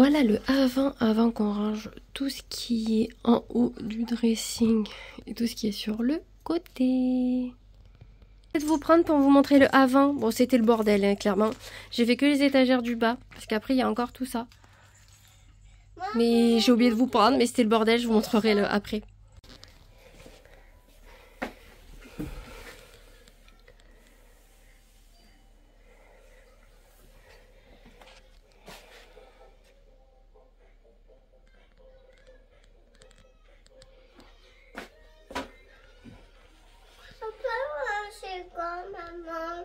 Voilà le avant qu'on range tout ce qui est en haut du dressing et tout ce qui est sur le côté. Je vais vous prendre pour vous montrer le avant. Bon, c'était le bordel, hein, clairement. J'ai fait que les étagères du bas, parce qu'après, il y a encore tout ça. Mais j'ai oublié de vous prendre, mais c'était le bordel, je vous montrerai le après. C'est quoi, maman?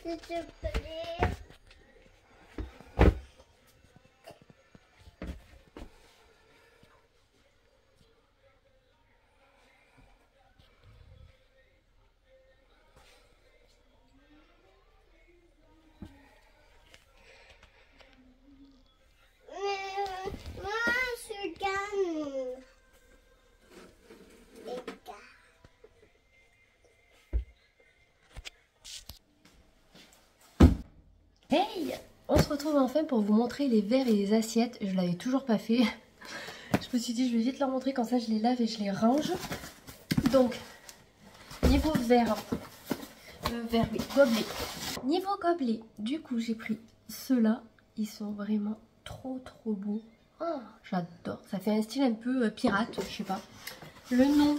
S'il te plaît. Moi, je gagne. Hey! On se retrouve enfin pour vous montrer les verres et les assiettes. Je l'avais toujours pas fait. Je me suis dit, je vais vite leur montrer, comme ça je les lave et je les range. Donc, niveau verre, oui, gobelet. Niveau gobelet, du coup j'ai pris ceux-là. Ils sont vraiment trop beaux. Oh, j'adore. Ça fait un style un peu pirate, je sais pas. Le nom,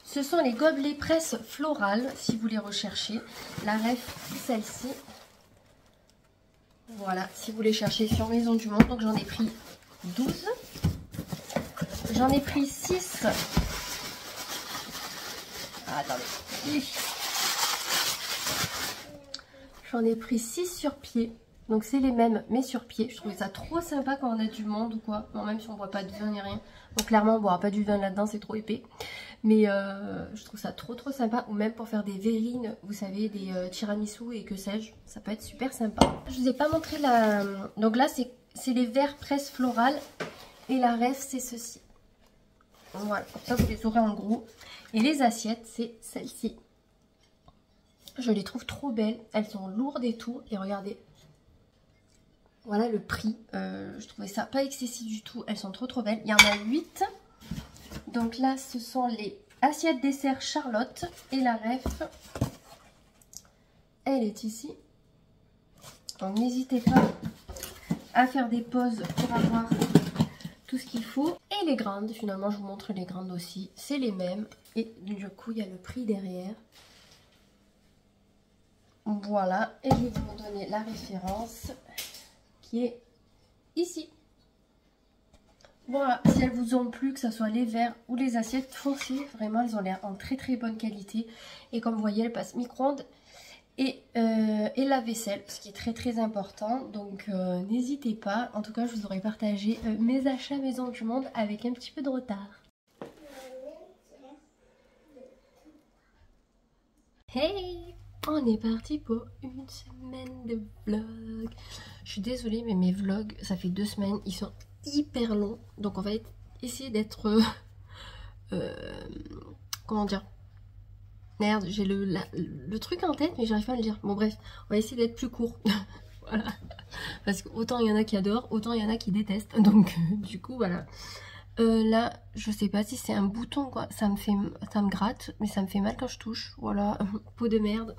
ce sont les gobelets presse florale, si vous les recherchez. La ref, celle-ci. Voilà, si vous les cherchez sur Maison du Monde. Donc j'en ai pris 12. J'en ai pris 6. Ah, attendez. J'en ai pris 6 sur pied. Donc c'est les mêmes, mais sur pied. Je trouvais ça trop sympa quand on a du monde ou quoi. Bon, même si on ne boit pas de vin ni rien. Donc clairement, on ne boira pas du vin là-dedans, c'est trop épais. Mais je trouve ça trop sympa. Ou même pour faire des verrines, vous savez, des tiramisu et que sais-je. Ça peut être super sympa. Je vous ai pas montré la... Donc là, c'est les verres presse florale. Et la ref, c'est ceci. Voilà, comme ça vous les aurez en gros. Et les assiettes, c'est celle-ci. Je les trouve trop belles. Elles sont lourdes et tout. Et regardez. Voilà le prix. Je trouvais ça pas excessif du tout. Elles sont trop belles. Il y en a 8. Donc là, ce sont les assiettes dessert Charlotte. Et la ref, elle est ici. Donc n'hésitez pas à faire des pauses pour avoir tout ce qu'il faut. Et les grandes, finalement, je vous montre les grandes aussi. C'est les mêmes. Et du coup, il y a le prix derrière. Voilà. Et je vais vous donner la référence qui est ici. Voilà, si elles vous ont plu, que ce soit les verres ou les assiettes, foncez. Vraiment, elles ont l'air en très bonne qualité. Et comme vous voyez, elles passent micro-ondes et la vaisselle, ce qui est très important. Donc, n'hésitez pas. En tout cas, je vous aurais partagé mes achats Maison du Monde avec un petit peu de retard. Hey! On est parti pour une semaine de vlog. Je suis désolée, mais mes vlogs, ça fait 2 semaines, ils sont hyper long, donc on va essayer d'être comment dire, merde, j'ai le truc en tête mais j'arrive pas à le dire. Bon bref, on va essayer d'être plus court. Voilà, parce que autant il y en a qui adorent, autant il y en a qui détestent, donc du coup voilà. Là je sais pas si c'est un bouton quoi, ça me gratte, mais ça me fait mal quand je touche. Voilà, peau de merde.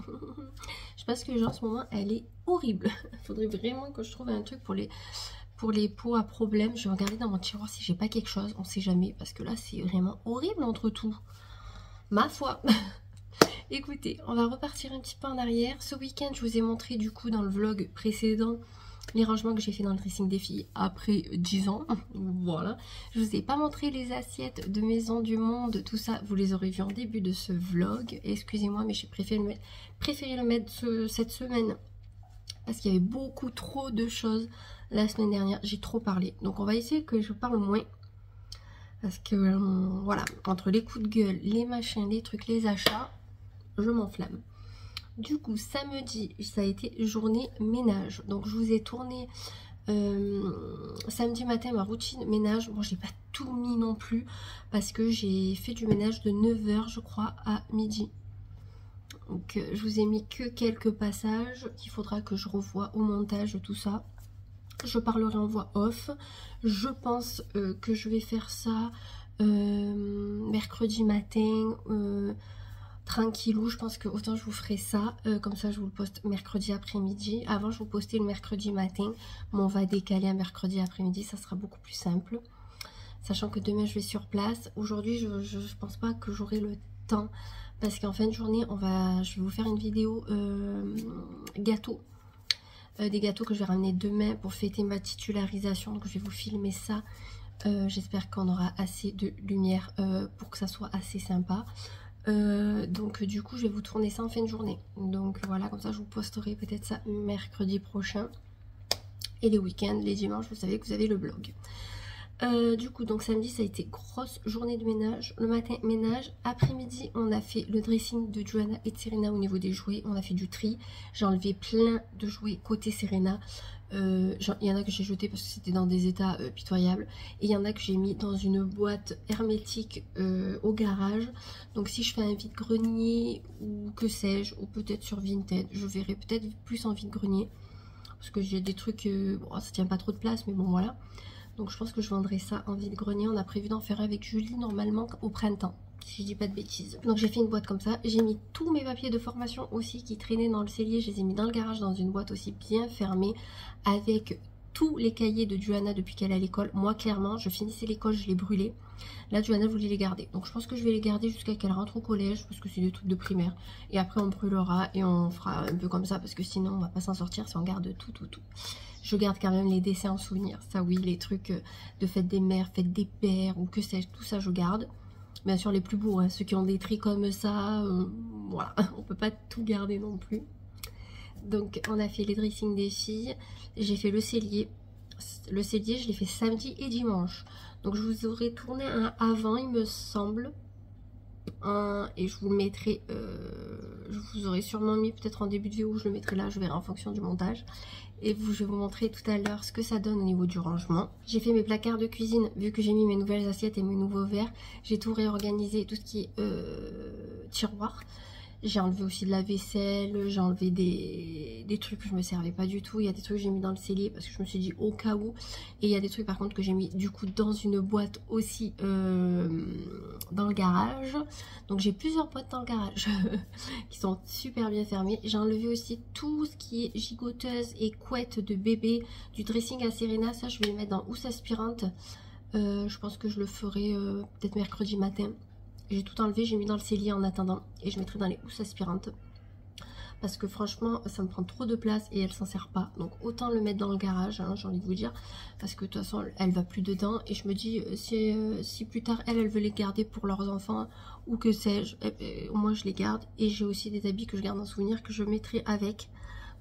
Je sais pas ce que j'ai en ce moment, elle est horrible. Faudrait vraiment que je trouve un truc pour les peaux à problème. Je vais regarder dans mon tiroir si j'ai pas quelque chose. On sait jamais. Parce que là, c'est vraiment horrible entre tout. Ma foi. Écoutez, on va repartir un petit peu en arrière. Ce week-end, je vous ai montré du coup dans le vlog précédent les rangements que j'ai fait dans le dressing des filles après 10 ans. Voilà. Je vous ai pas montré les assiettes de Maison du Monde. Tout ça, vous les aurez vues en début de ce vlog. Excusez-moi, mais j'ai préféré le mettre cette semaine. Parce qu'il y avait beaucoup trop de choses la semaine dernière. J'ai trop parlé. Donc on va essayer que je parle moins. Parce que voilà, entre les coups de gueule, les machins, les trucs, les achats, je m'enflamme. Du coup, samedi, ça a été journée ménage. Donc je vous ai tourné samedi matin ma routine ménage. Bon, j'ai pas tout mis non plus. Parce que j'ai fait du ménage de 9 h je crois à midi. Donc je vous ai mis que quelques passages qu'il faudra que je revoie au montage, tout ça. Je parlerai en voix off. Je pense que je vais faire ça mercredi matin, tranquillou. Je pense que autant je vous ferai ça, comme ça je vous le poste mercredi après-midi. Avant je vous postais le mercredi matin, mais on va décaler à mercredi après-midi, ça sera beaucoup plus simple. Sachant que demain je vais sur place. Aujourd'hui je pense pas que j'aurai le temps, parce qu'en fin de journée je vais vous faire une vidéo gâteau. Des gâteaux que je vais ramener demain pour fêter ma titularisation, donc je vais vous filmer ça. J'espère qu'on aura assez de lumière pour que ça soit assez sympa. Donc du coup je vais vous tourner ça en fin de journée, donc voilà, comme ça je vous posterai peut-être ça mercredi prochain. Et les week-ends, les dimanches, vous savez que vous avez le blog. Du coup donc samedi ça a été grosse journée de ménage. Le matin ménage, après-midi on a fait le dressing de Johanna et de Serena au niveau des jouets, on a fait du tri. J'ai enlevé plein de jouets côté Serena. Il y en a que j'ai jeté parce que c'était dans des états pitoyables, et il y en a que j'ai mis dans une boîte hermétique au garage. Donc si je fais un vide-grenier ou que sais-je, ou peut-être sur Vinted, je verrai peut-être plus en vide-grenier parce que j'ai des trucs, bon, ça tient pas trop de place, mais bon voilà. Donc je pense que je vendrai ça en vide-grenier. On a prévu d'en faire avec Julie normalement au printemps, si je dis pas de bêtises. Donc j'ai fait une boîte comme ça. J'ai mis tous mes papiers de formation aussi qui traînaient dans le cellier. Je les ai mis dans le garage dans une boîte aussi bien fermée, avec tous les cahiers de Johanna depuis qu'elle est à l'école. Moi clairement je finissais l'école, je les brûlais. Là Johanna voulait les garder. Donc je pense que je vais les garder jusqu'à qu'elle rentre au collège, parce que c'est des trucs de primaire. Et après on brûlera et on fera un peu comme ça, parce que sinon on va pas s'en sortir si on garde tout. Je garde quand même les dessins en souvenir. Ça oui, les trucs de fête des mères, fête des pères ou que sais-je, tout ça je garde. Bien sûr les plus beaux, hein, ceux qui ont des tris comme ça, voilà, on peut pas tout garder non plus. Donc on a fait les dressings des filles, j'ai fait le cellier. Le cellier je l'ai fait samedi et dimanche. Donc je vous aurais tourné un avant il me semble. Et je vous le mettrai, je vous aurais sûrement mis peut-être en début de vidéo, je le mettrai là, je verrai en fonction du montage. Et je vais vous montrer tout à l'heure ce que ça donne au niveau du rangement. J'ai fait mes placards de cuisine, vu que j'ai mis mes nouvelles assiettes et mes nouveaux verres. J'ai tout réorganisé, tout ce qui est tiroir. J'ai enlevé aussi de la vaisselle, j'ai enlevé des trucs que je me servais pas du tout. Il y a des trucs que j'ai mis dans le cellier parce que je me suis dit au cas où. Et il y a des trucs par contre que j'ai mis du coup dans une boîte aussi dans le garage. Donc j'ai plusieurs boîtes dans le garage qui sont super bien fermées. J'ai enlevé aussi tout ce qui est gigoteuse et couette de bébé, du dressing à Serena. Ça je vais le mettre dans housse aspirante. Je pense que je le ferai peut-être mercredi matin. J'ai tout enlevé, j'ai mis dans le cellier en attendant, et je mettrai dans les housses aspirantes parce que franchement ça me prend trop de place et elle s'en sert pas. Donc autant le mettre dans le garage, hein, j'ai envie de vous dire, parce que de toute façon elle va plus dedans. Et je me dis si plus tard elle veut les garder pour leurs enfants ou que sais-je, au moins je les garde. Et j'ai aussi des habits que je garde en souvenir que je mettrai avec.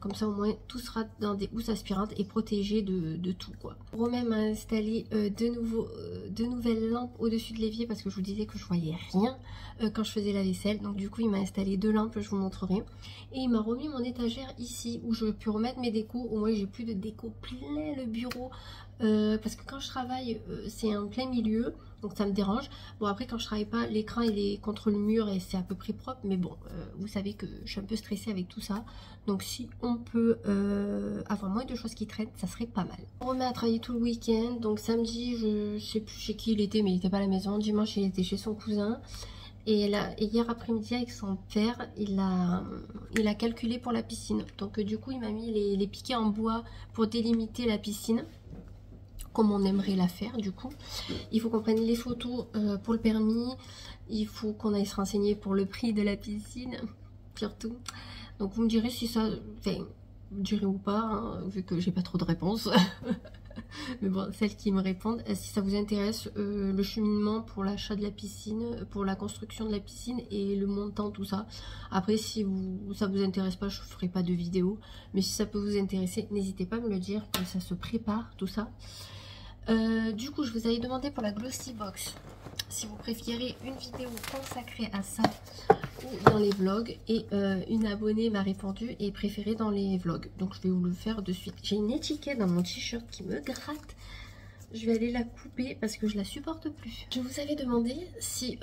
Comme ça au moins tout sera dans des housses aspirantes et protégé de tout quoi. Romain m'a installé de nouvelles lampes au-dessus de l'évier parce que je vous disais que je voyais rien quand je faisais la vaisselle. Donc du coup il m'a installé 2 lampes, je vous montrerai. Et il m'a remis mon étagère ici où je peux remettre mes décos. Au moins j'ai plus de déco plein le bureau. Parce que quand je travaille c'est en plein milieu, donc ça me dérange. Bon après quand je travaille pas, l'écran il est contre le mur et c'est à peu près propre, mais bon vous savez que je suis un peu stressée avec tout ça, donc si on peut avoir moins de choses qui traînent, ça serait pas mal. On remet à travailler tout le week-end. Donc samedi je sais plus chez qui il était, mais il était pas à la maison. Dimanche il était chez son cousin. Et hier après-midi avec son père, il a calculé pour la piscine. Donc du coup il m'a mis les piquets en bois pour délimiter la piscine, comme on aimerait la faire. Du coup il faut qu'on prenne les photos pour le permis, il faut qu'on aille se renseigner pour le prix de la piscine surtout. Donc vous me direz si ça, enfin vous me direz ou pas, hein, vu que j'ai pas trop de réponses. Mais bon, celles qui me répondent, si ça vous intéresse, le cheminement pour l'achat de la piscine, pour la construction de la piscine et le montant, tout ça. Après, si ça vous intéresse pas, je ferai pas de vidéo. Mais si ça peut vous intéresser, n'hésitez pas à me le dire, comme ça se prépare, tout ça. Du coup, je vous avais demandé pour la Glossy Box si vous préférez une vidéo consacrée à ça ou dans les vlogs, et une abonnée m'a répondu et préféré dans les vlogs, donc je vais vous le faire de suite. J'ai une étiquette dans mon t-shirt qui me gratte, je vais aller la couper parce que je la supporte plus. Je vous avais demandé si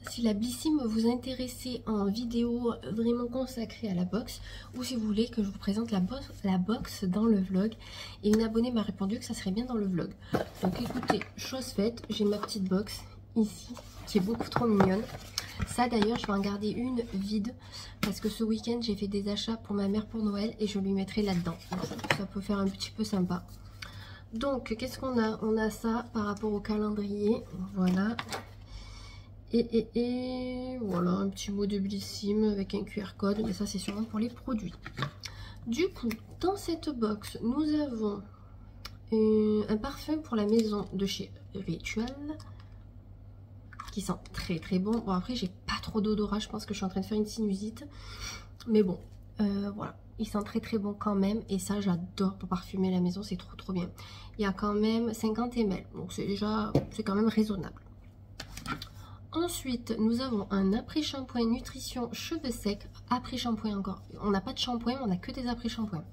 si la Blissim vous intéressait en vidéo vraiment consacrée à la boxe, ou si vous voulez que je vous présente la boxe dans le vlog. Et une abonnée m'a répondu que ça serait bien dans le vlog. Donc écoutez, chose faite, j'ai ma petite box ici, qui est beaucoup trop mignonne. Ça d'ailleurs, je vais en garder une vide, parce que ce week-end, j'ai fait des achats pour ma mère pour Noël, et je lui mettrai là-dedans. Ça peut faire un petit peu sympa. Donc, qu'est-ce qu'on a? On a ça par rapport au calendrier, voilà. Et voilà, un petit mot de Blissim avec un QR code, mais ça c'est sûrement pour les produits. Du coup, dans cette box, nous avons un parfum pour la maison de chez Ritual, qui sent très très bon. Bon, après, j'ai pas trop d'odorat, je pense que je suis en train de faire une sinusite, mais bon, voilà. Il sent très très bon quand même, et ça j'adore pour parfumer la maison, c'est trop trop bien. Il y a quand même 50 ml, donc c'est quand même raisonnable. Ensuite, nous avons un après-shampoing nutrition cheveux secs. Après-shampoing encore. On n'a pas de shampoing, on n'a que des après-shampoings.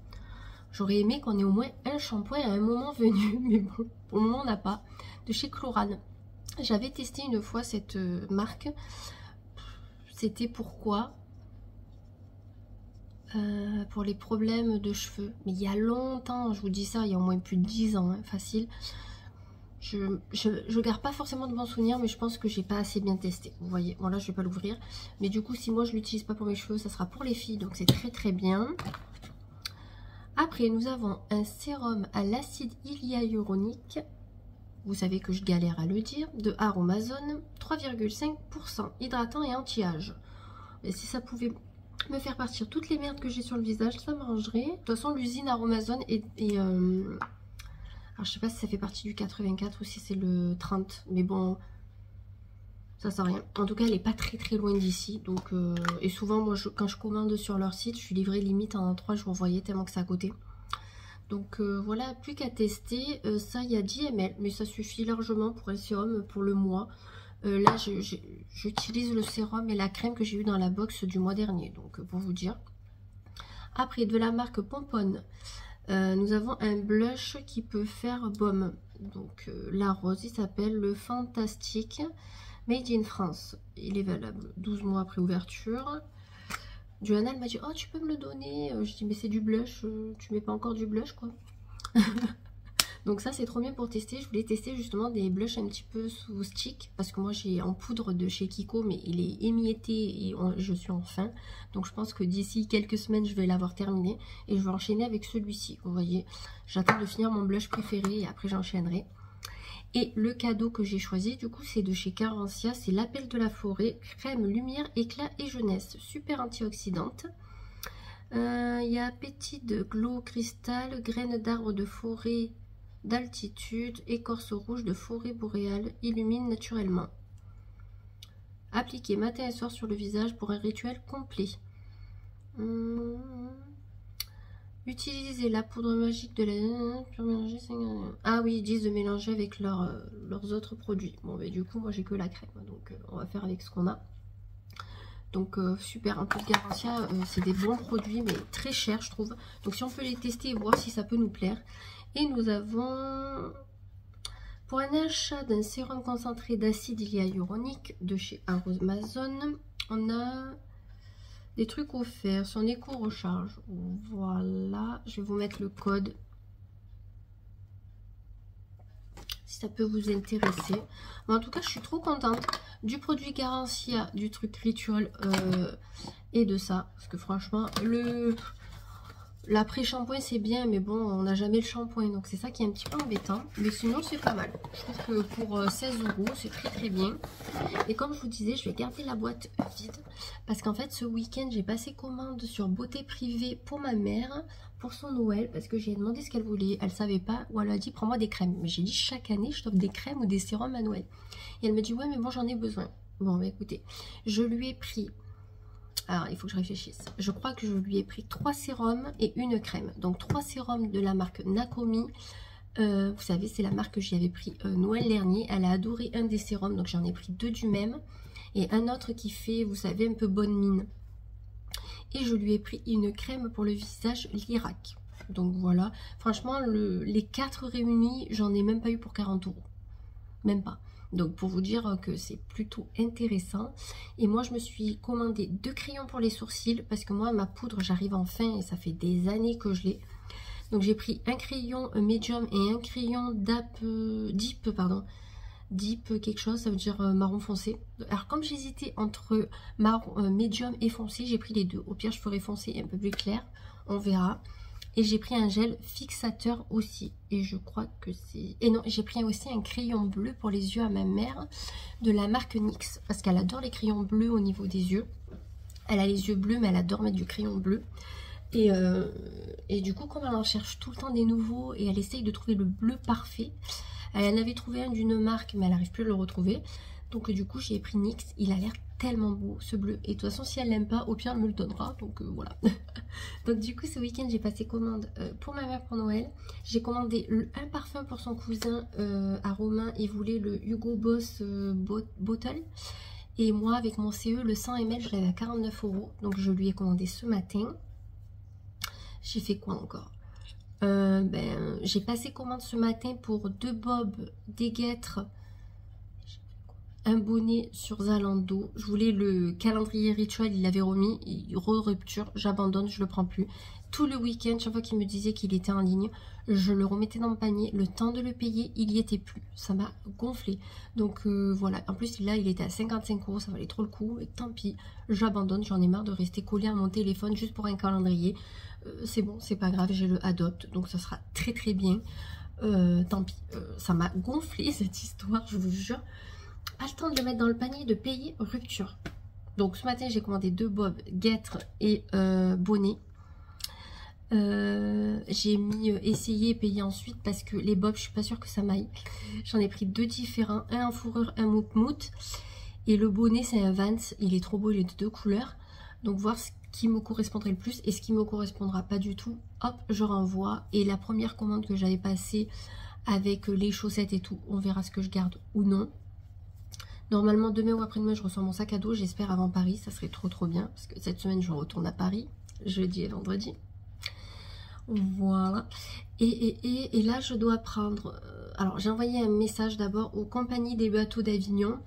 J'aurais aimé qu'on ait au moins un shampoing à un moment venu, mais bon, pour le moment on n'a pas. De chez Chlorane. J'avais testé une fois cette marque. C'était pourquoi pour les problèmes de cheveux. Mais il y a longtemps, je vous dis ça, il y a au moins plus de 10 ans, hein, facile. Je garde pas forcément de bons souvenirs, mais je pense que j'ai pas assez bien testé. Vous voyez, bon là je vais pas l'ouvrir, mais du coup si moi je l'utilise pas pour mes cheveux, ça sera pour les filles, donc c'est très très bien. Après nous avons un sérum à l'acide hyaluronique, vous savez que je galère à le dire, de Aromazone, 3,5% hydratant et anti-âge. Et si ça pouvait me faire partir toutes les merdes que j'ai sur le visage, ça m'arrangerait. De toute façon l'usine Aromazone alors je sais pas si ça fait partie du 84 ou si c'est le 30, mais bon, ça sert à rien. En tout cas, elle est pas très très loin d'ici, donc et souvent moi quand je commande sur leur site, je suis livrée limite en 3 jours, vous voyez, tellement que c'est à côté. Donc voilà, plus qu'à tester. Ça, il y a 10 ml, mais ça suffit largement pour un sérum pour le mois. Là, j'utilise le sérum et la crème que j'ai eu dans la box du mois dernier, donc pour vous dire. Après, de la marque Pomponne. Nous avons un blush qui peut faire baume. Donc la rose, il s'appelle le Fantastique Made in France. Il est valable 12 mois après ouverture. Johanna m'a dit, oh tu peux me le donner? Je dis mais c'est du blush, tu mets pas encore du blush quoi. Donc ça c'est trop bien pour tester. Je voulais tester justement des blushs un petit peu sous stick, parce que moi j'ai en poudre de chez Kiko, mais il est émietté et je suis en fin. Donc je pense que d'ici quelques semaines je vais l'avoir terminé, et je vais enchaîner avec celui-ci. Vous voyez, j'attends de finir mon blush préféré et après j'enchaînerai. Et le cadeau que j'ai choisi du coup c'est de chez Carencia, c'est l'appel de la forêt, crème lumière, éclat et jeunesse, super antioxydante. Il y a Petit de Glow Cristal, graines d'arbres de forêt d'altitude, écorce rouge de forêt boréale, illumine naturellement. Appliquez matin et soir sur le visage pour un rituel complet. Utilisez la poudre magique de la... Ah oui, ils disent de mélanger avec leurs autres produits. Bon, mais du coup, moi j'ai que la crème, donc on va faire avec ce qu'on a. Donc super, en plus Carencia, c'est des bons produits, mais très chers je trouve. Donc si on peut les tester et voir si ça peut nous plaire. Et nous avons, pour un achat d'un sérum concentré d'acide hyaluronique de chez Aromazone, on a des trucs offerts, son éco-recharge. Voilà, je vais vous mettre le code si ça peut vous intéresser. Mais en tout cas, je suis trop contente du produit Carencia, du truc Ritual et de ça. Parce que franchement, l'après-shampoing c'est bien, mais bon, on n'a jamais le shampoing, donc c'est ça qui est un petit peu embêtant. Mais sinon, c'est pas mal. Je trouve que pour 16 €, c'est très très bien. Et comme je vous disais, je vais garder la boîte vide, parce qu'en fait, ce week-end, j'ai passé commande sur Beauté Privée pour ma mère, pour son Noël, parce que j'ai demandé ce qu'elle voulait. Elle savait pas, ou elle a dit, prends-moi des crèmes. Mais j'ai dit, chaque année, je t'offre des crèmes ou des sérums à Noël. Et elle me dit, ouais, mais bon, j'en ai besoin. Bon, bah écoutez, je lui ai pris... Alors, il faut que je réfléchisse. Je crois que je lui ai pris 3 sérums et une crème. Donc, 3 sérums de la marque Nakomi. Vous savez, c'est la marque que j'avais pris Noël dernier. Elle a adoré un des sérums, donc j'en ai pris 2 du même. Et un autre qui fait, vous savez, un peu bonne mine. Et je lui ai pris une crème pour le visage Lirac. Donc, voilà. Franchement, les 4 réunis, j'en ai même pas eu pour 40 €. Même pas. Donc pour vous dire que c'est plutôt intéressant. Et moi je me suis commandé 2 crayons pour les sourcils parce que moi ma poudre j'arrive en fin et ça fait des années que je l'ai. Donc j'ai pris un crayon médium et un crayon deep, pardon. Deep quelque chose, ça veut dire marron foncé. Alors comme j'hésitais entre marron médium et foncé, j'ai pris les deux. Au pire je ferai foncé et un peu plus clair, on verra. Et j'ai pris un gel fixateur aussi. Et je crois que c'est... Et non, j'ai pris aussi un crayon bleu pour les yeux à ma mère de la marque NYX. Parce qu'elle adore les crayons bleus au niveau des yeux. Elle a les yeux bleus, mais elle adore mettre du crayon bleu. Et du coup, comme elle en cherche tout le temps des nouveaux et elle essaye de trouver le bleu parfait, elle en avait trouvé un d'une marque, mais elle n'arrive plus à le retrouver. Donc du coup, j'ai pris NYX. Il a l'air tellement beau, ce bleu. Et de toute façon, si elle l'aime pas, au pire, elle me le donnera. Donc voilà. Donc du coup, ce week-end, j'ai passé commande pour ma mère pour Noël. J'ai commandé un parfum pour son cousin à Romain. Il voulait le Hugo Boss Bottle. Et moi, avec mon CE, le 100 ml, je l'avais à 49 €. Donc je lui ai commandé ce matin. J'ai fait quoi encore? J'ai passé commande ce matin pour 2 bobs, des guêtres, un bonnet sur Zalando. Je voulais le calendrier rituel, il l'avait remis, rupture, j'abandonne, je le prends plus. Tout le week-end, chaque fois qu'il me disait qu'il était en ligne, je le remettais dans le panier. Le temps de le payer, il y était plus. Ça m'a gonflé. Donc voilà, en plus là, il était à 55 €, ça valait trop le coup. Et tant pis, j'abandonne, j'en ai marre de rester collé à mon téléphone juste pour un calendrier. C'est bon, c'est pas grave, j'ai le Adopt, donc ça sera très très bien. Tant pis, ça m'a gonflé cette histoire, je vous jure. Pas le temps de le mettre dans le panier, de payer, rupture. Donc ce matin, j'ai commandé 2 bobs, guêtres et bonnet. J'ai mis essayer et payer ensuite parce que les bobs, je suis pas sûre que ça m'aille. J'en ai pris 2 différents, un en fourrure, un mout-mout. Et le bonnet, c'est un Vans, il est trop beau, il est de 2 couleurs. Donc voir ce qui me correspondrait le plus et ce qui me correspondra pas du tout, hop, je renvoie. Et la première commande que j'avais passée avec les chaussettes et tout, on verra ce que je garde ou non. Normalement demain ou après-demain je reçois mon sac à dos, j'espère avant Paris, ça serait trop bien parce que cette semaine je retourne à Paris, jeudi et vendredi. Voilà. Et là je dois prendre, alors j'ai envoyé un message d'abord aux compagnies des bateaux d'Avignon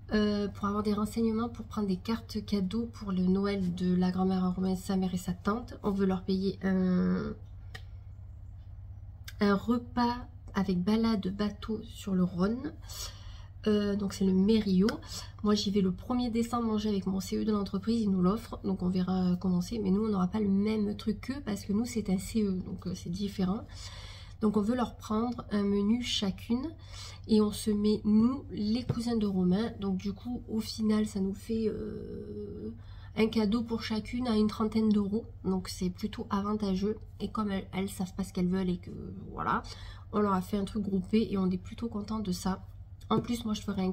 pour avoir des renseignements pour prendre des cartes cadeaux pour le Noël de la grand-mère romaine, sa mère et sa tante. On veut leur payer un repas avec balade bateau sur le Rhône. Donc c'est le Mério. Moi j'y vais le 1er décembre manger avec mon CE de l'entreprise, ils nous l'offrent, donc on verra comment c'est. Mais nous on n'aura pas le même truc qu'eux parce que nous c'est un CE, donc c'est différent. Donc on veut leur prendre un menu chacune et on se met nous les cousins de Romain. Donc du coup au final ça nous fait un cadeau pour chacune à une trentaine €. Donc c'est plutôt avantageux. Et comme elles savent pas ce qu'elles veulent et que voilà, on leur a fait un truc groupé et on est plutôt content de ça. En plus, moi, je ferai un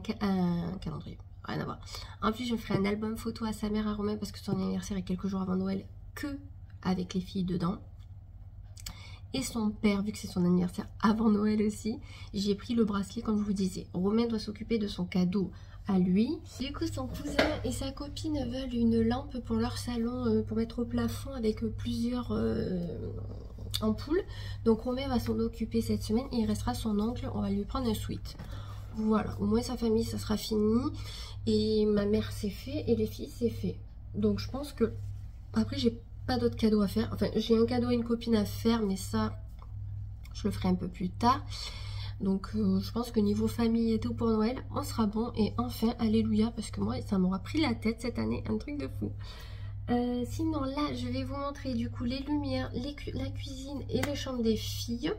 calendrier. Rien à voir. En plus, je ferai un album photo à sa mère, à Romain, parce que son anniversaire est quelques jours avant Noël, que avec les filles dedans. Et son père, vu que c'est son anniversaire avant Noël aussi, j'ai pris le bracelet, comme je vous disais. Romain doit s'occuper de son cadeau à lui. Du coup, son cousin et sa copine veulent une lampe pour leur salon, pour mettre au plafond avec plusieurs ampoules. Donc, Romain va s'en occuper cette semaine et il restera son oncle. On va lui prendre un sweat. Voilà, au moins sa famille ça sera fini et ma mère c'est fait et les filles c'est fait. Donc je pense que après j'ai pas d'autres cadeaux à faire. Enfin j'ai un cadeau à une copine à faire mais ça je le ferai un peu plus tard. Donc je pense que niveau famille et tout pour Noël on sera bon. Et enfin alléluia parce que moi ça m'aura pris la tête cette année, un truc de fou. Sinon là je vais vous montrer du coup les lumières, la cuisine et les chambres des filles.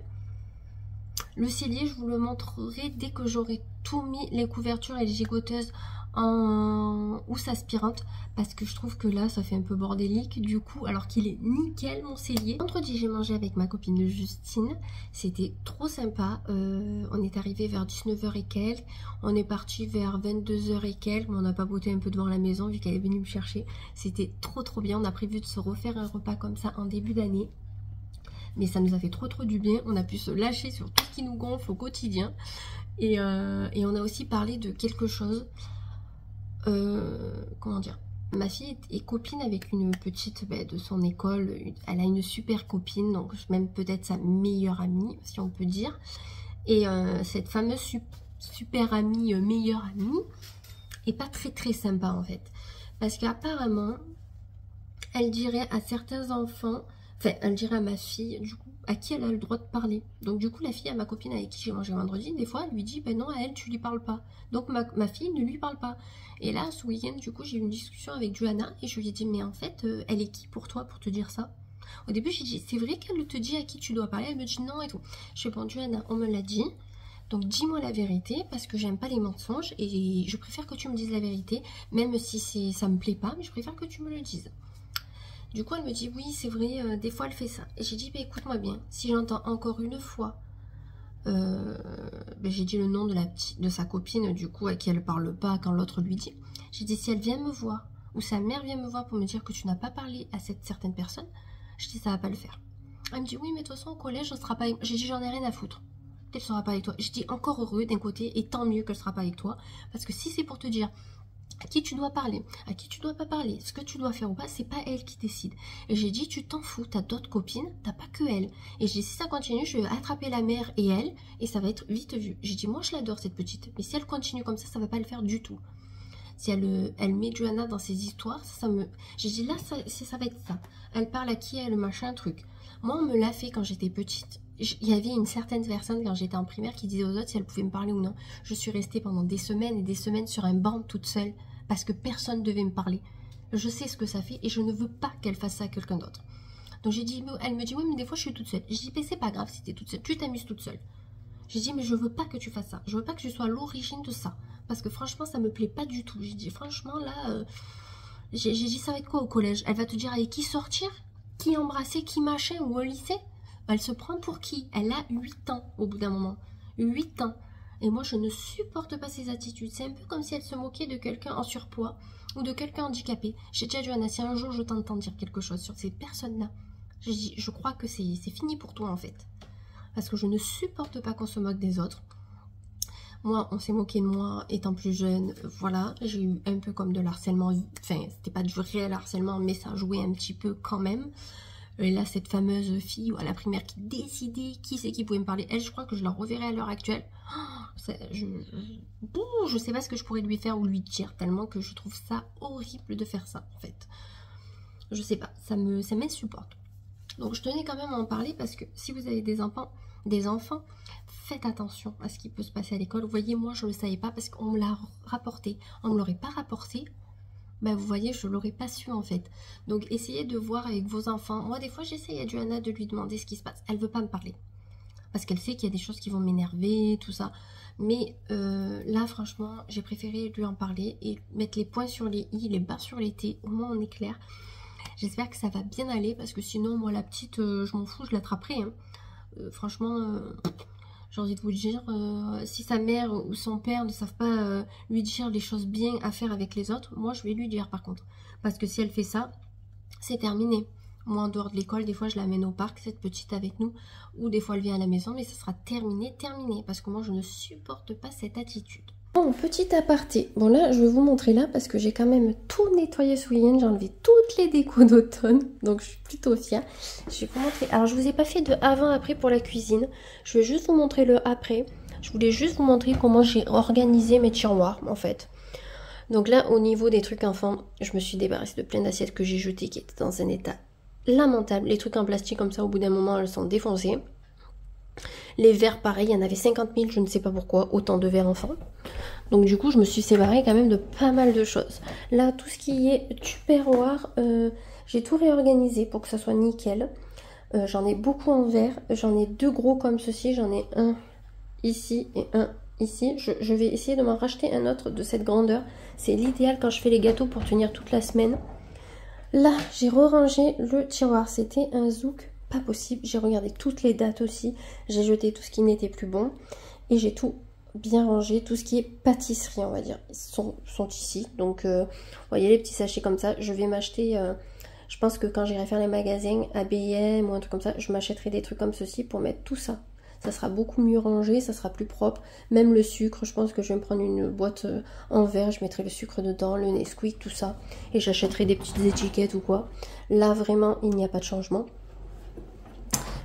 Le cellier, je vous le montrerai dès que j'aurai tout mis, les couvertures et les gigoteuses en housse aspirante. Parce que je trouve que là, ça fait un peu bordélique du coup, alors qu'il est nickel mon cellier. Vendredi, j'ai mangé avec ma copine Justine. C'était trop sympa. On est arrivé vers 19 h et quelques. On est parti vers 22 h et quelques. Mais on a papoté un peu devant la maison vu qu'elle est venue me chercher. C'était trop bien. On a prévu de se refaire un repas comme ça en début d'année. Mais ça nous a fait trop du bien, on a pu se lâcher sur tout ce qui nous gonfle au quotidien. Et on a aussi parlé de quelque chose, comment dire, ma fille est copine avec une petite de son école, elle a une super copine, donc même peut-être sa meilleure amie, si on peut dire. Et cette fameuse super amie, meilleure amie, et pas très très sympa en fait. Parce qu'apparemment, elle dirait à certains enfants, enfin elle dirait à ma fille, du coup, à qui elle a le droit de parler. Donc du coup, la fille à ma copine avec qui j'ai mangé vendredi, des fois, elle lui dit, ben non, à elle, tu lui parles pas. Donc ma fille ne lui parle pas. Et là, ce week-end, du coup, j'ai eu une discussion avec Johanna, et je lui ai dit, mais en fait, elle est qui pour toi, pour te dire ça? Au début, j'ai dit, c'est vrai qu'elle te dit à qui tu dois parler? Elle me dit non et tout. Je fais, bon, Johanna, on me l'a dit. Donc dis-moi la vérité parce que j'aime pas les mensonges et je préfère que tu me dises la vérité, même si ça me plaît pas, mais je préfère que tu me le dises. Du coup, elle me dit, oui, c'est vrai, des fois, elle fait ça. Et j'ai dit, bah, écoute-moi bien, si j'entends encore une fois, j'ai dit le nom de sa copine, du coup, à qui elle parle pas quand l'autre lui dit. J'ai dit, si elle vient me voir, ou sa mère vient me voir pour me dire que tu n'as pas parlé à cette certaine personne, je dis, ça va pas le faire. Elle me dit, oui, mais de toute façon, au collège, elle sera pas avec moi. J'ai dit, j'en ai rien à foutre. Elle sera pas avec toi. Je dis, encore heureux d'un côté, et tant mieux qu'elle sera pas avec toi, parce que si c'est pour te dire à qui tu dois parler, à qui tu dois pas parler, ce que tu dois faire ou pas, c'est pas elle qui décide. Et j'ai dit, tu t'en fous, t'as d'autres copines, t'as pas que elle. Et j'ai dit, si ça continue, je vais attraper la mère et elle, et ça va être vite vu. J'ai dit, moi je l'adore cette petite, mais si elle continue comme ça va pas le faire du tout. Si elle met Johanna dans ses histoires, ça me... J'ai dit, là, ça va être ça. Elle parle à qui elle, machin, truc. Moi, on me l'a fait quand j'étais petite. Il y avait une certaine personne quand j'étais en primaire qui disait aux autres si elle pouvait me parler ou non. Je suis restée pendant des semaines et des semaines sur un banc toute seule parce que personne ne devait me parler. Je sais ce que ça fait et je ne veux pas qu'elle fasse ça à quelqu'un d'autre. Donc j'ai dit, elle me dit, oui, mais des fois je suis toute seule. J'ai dit, mais c'est pas grave si t'es toute seule, tu t'amuses toute seule. J'ai dit, mais je veux pas que tu fasses ça. Je veux pas que je sois l'origine de ça. Parce que franchement, ça me plaît pas du tout. J'ai dit, franchement, là, j'ai dit, ça va être quoi au collège? Elle va te dire avec qui sortir? Qui embrasser? Qui machin? Ou au lycée? Elle se prend pour qui? Elle a 8 ans au bout d'un moment. 8 ans. Et moi, je ne supporte pas ces attitudes. C'est un peu comme si elle se moquait de quelqu'un en surpoids ou de quelqu'un handicapé. J'ai déjà dit, Johanna, si un jour je t'entends dire quelque chose sur ces personnes-là, j'ai dit, je crois que c'est fini pour toi en fait. Parce que je ne supporte pas qu'on se moque des autres. Moi, on s'est moqué de moi étant plus jeune. Voilà, j'ai eu un peu comme de l'harcèlement. Enfin, c'était pas du réel harcèlement, mais ça jouait un petit peu quand même. Et là, cette fameuse fille à la primaire qui décidait qui c'est qui pouvait me parler. Elle, je crois que je la reverrai à l'heure actuelle. Je sais pas ce que je pourrais lui faire ou lui dire, tellement que je trouve ça horrible de faire ça, en fait. Je sais pas, ça m'insupporte. Donc, je tenais quand même à en parler parce que si vous avez des enfants, faites attention à ce qui peut se passer à l'école. Vous voyez, moi, je ne le savais pas parce qu'on me l'a rapporté. On ne me l'aurait pas rapporté. Ben, vous voyez, je ne l'aurais pas su en fait. Donc essayez de voir avec vos enfants. Moi des fois j'essaye à Johanna de lui demander ce qui se passe. Elle ne veut pas me parler. Parce qu'elle sait qu'il y a des choses qui vont m'énerver, tout ça. Mais là franchement, j'ai préféré lui en parler et mettre les points sur les i, les bas sur les t. Au moins on est clair. J'espère que ça va bien aller parce que sinon moi la petite, je m'en fous, je l'attraperai. Hein. Franchement... J'ai envie de vous dire, si sa mère ou son père ne savent pas lui dire les choses bien à faire avec les autres, moi je vais lui dire par contre. Parce que si elle fait ça, c'est terminé. Moi en dehors de l'école, des fois je l'amène au parc, cette petite avec nous, ou des fois elle vient à la maison, mais ça sera terminé. Parce que moi je ne supporte pas cette attitude. Bon, petit aparté. Bon là, je vais vous montrer là parce que j'ai quand même tout nettoyé ce week-end. J'ai enlevé toutes les décos d'automne. Donc je suis plutôt fière. Je vais vous montrer. Alors je vous ai pas fait de avant-après pour la cuisine. Je vais juste vous montrer le après. Je voulais juste vous montrer comment j'ai organisé mes tiroirs en fait. Donc là, au niveau des trucs enfants, je me suis débarrassée de plein d'assiettes que j'ai jetées qui étaient dans un état lamentable. Les trucs en plastique comme ça, au bout d'un moment, elles sont défoncées. Les verres, pareil, il y en avait 50 000, je ne sais pas pourquoi, autant de verres enfants. Donc du coup, je me suis séparée quand même de pas mal de choses. Là, tout ce qui est tupperware, j'ai tout réorganisé pour que ça soit nickel. J'en ai beaucoup en verre. J'en ai 2 gros comme ceci. J'en ai un ici et un ici. Je vais essayer de m'en racheter un autre de cette grandeur. C'est l'idéal quand je fais les gâteaux pour tenir toute la semaine. Là, j'ai re-rangé le tiroir. C'était un zouk. Pas possible, j'ai regardé toutes les dates aussi, j'ai jeté tout ce qui n'était plus bon et j'ai tout bien rangé, tout ce qui est pâtisserie on va dire, sont ici. Donc vous voyez les petits sachets comme ça, je vais m'acheter, je pense que quand j'irai faire les magasins à B&M ou un truc comme ça, je m'achèterai des trucs comme ceci pour mettre tout ça. Ça sera beaucoup mieux rangé, ça sera plus propre. Même le sucre, je pense que je vais me prendre une boîte en verre, je mettrai le sucre dedans, le Nesquik, tout ça. Et j'achèterai des petites étiquettes ou quoi. Là vraiment, il n'y a pas de changement.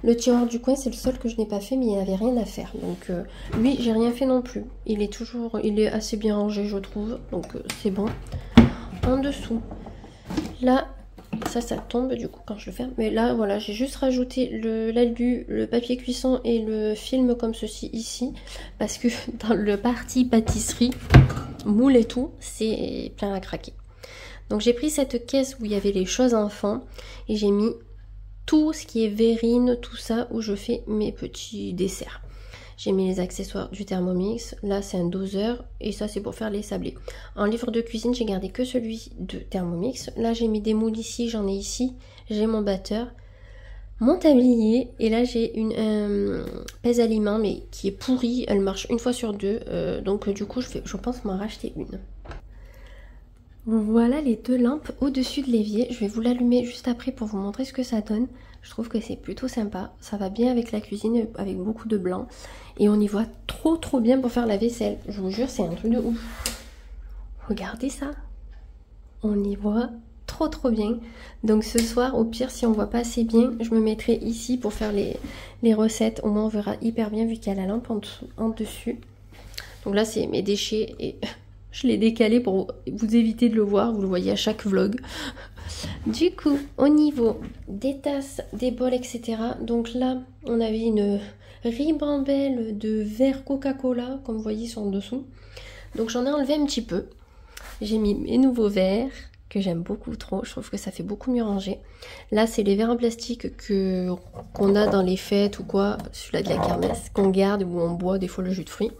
Le tiroir du coin, c'est le seul que je n'ai pas fait, mais il n'y avait rien à faire. Donc lui, j'ai rien fait non plus. Il est assez bien rangé, je trouve. Donc c'est bon. En dessous, là, ça tombe du coup quand je le ferme. Mais là, voilà, j'ai juste rajouté l'alu, le papier cuisson et le film comme ceci ici. Parce que dans le parti pâtisserie, moule et tout, c'est plein à craquer. Donc j'ai pris cette caisse où il y avait les choses enfants et j'ai mis tout ce qui est verrine, tout ça, où je fais mes petits desserts. J'ai mis les accessoires du Thermomix, là c'est un doseur, et ça c'est pour faire les sablés. En livre de cuisine, j'ai gardé que celui de Thermomix. Là j'ai mis des moules ici, j'en ai ici, j'ai mon batteur, mon tablier, et là j'ai une pèse aliments, mais qui est pourrie, elle marche une fois sur deux, donc du coup je pense m'en racheter une. Voilà les deux lampes au-dessus de l'évier. Je vais vous l'allumer juste après pour vous montrer ce que ça donne. Je trouve que c'est plutôt sympa. Ça va bien avec la cuisine, avec beaucoup de blanc. Et on y voit trop bien pour faire la vaisselle. Je vous jure, c'est un truc de ouf. Regardez ça. On y voit trop bien. Donc ce soir, au pire, si on voit pas assez bien, je me mettrai ici pour faire les recettes. Au moins, on verra hyper bien vu qu'il y a la lampe en dessus. Donc là, c'est mes déchets et... Je l'ai décalé pour vous éviter de le voir, vous le voyez à chaque vlog. Du coup, au niveau des tasses, des bols, etc. Donc là, on avait une ribambelle de verres Coca-Cola, comme vous voyez, sont en dessous. Donc j'en ai enlevé un petit peu. J'ai mis mes nouveaux verres, que j'aime beaucoup trop. Je trouve que ça fait beaucoup mieux ranger. Là, c'est les verres en plastique qu'on a dans les fêtes ou quoi. Celui-là de la kermesse, qu'on garde, où on boit des fois le jus de fruits.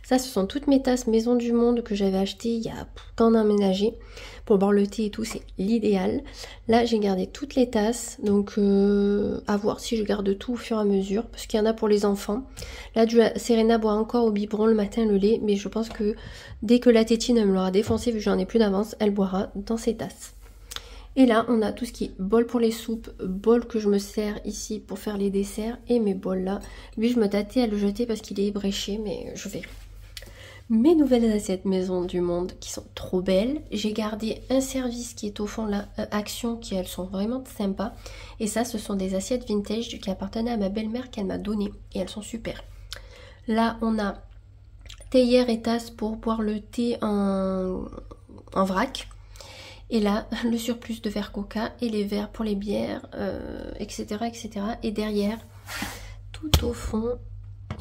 Ça, ce sont toutes mes tasses Maison du Monde que j'avais achetées il y a quand on a emménagé. Pour boire le thé et tout, c'est l'idéal. Là, j'ai gardé toutes les tasses. Donc, à voir si je garde tout au fur et à mesure. Parce qu'il y en a pour les enfants. Là, Serena boit encore au biberon le matin le lait. Mais je pense que dès que la tétine me l'aura défoncé, vu que j'en ai plus d'avance, elle boira dans ses tasses. Et là, on a tout ce qui est bol pour les soupes, bol que je me sers ici pour faire les desserts. Et mes bols là. Lui, je me tâtais à le jeter parce qu'il est ébréché, mais je verrai. Mes nouvelles assiettes Maison du Monde qui sont trop belles. J'ai gardé un service qui est au fond là, Action, qui elles sont vraiment sympas. Et ça, ce sont des assiettes vintage qui appartenaient à ma belle-mère qu'elle m'a donné. Et elles sont super. Là, on a théière et tasse pour boire le thé en vrac. Et là, le surplus de verre Coca et les verres pour les bières, etc., etc. Et derrière, tout au fond...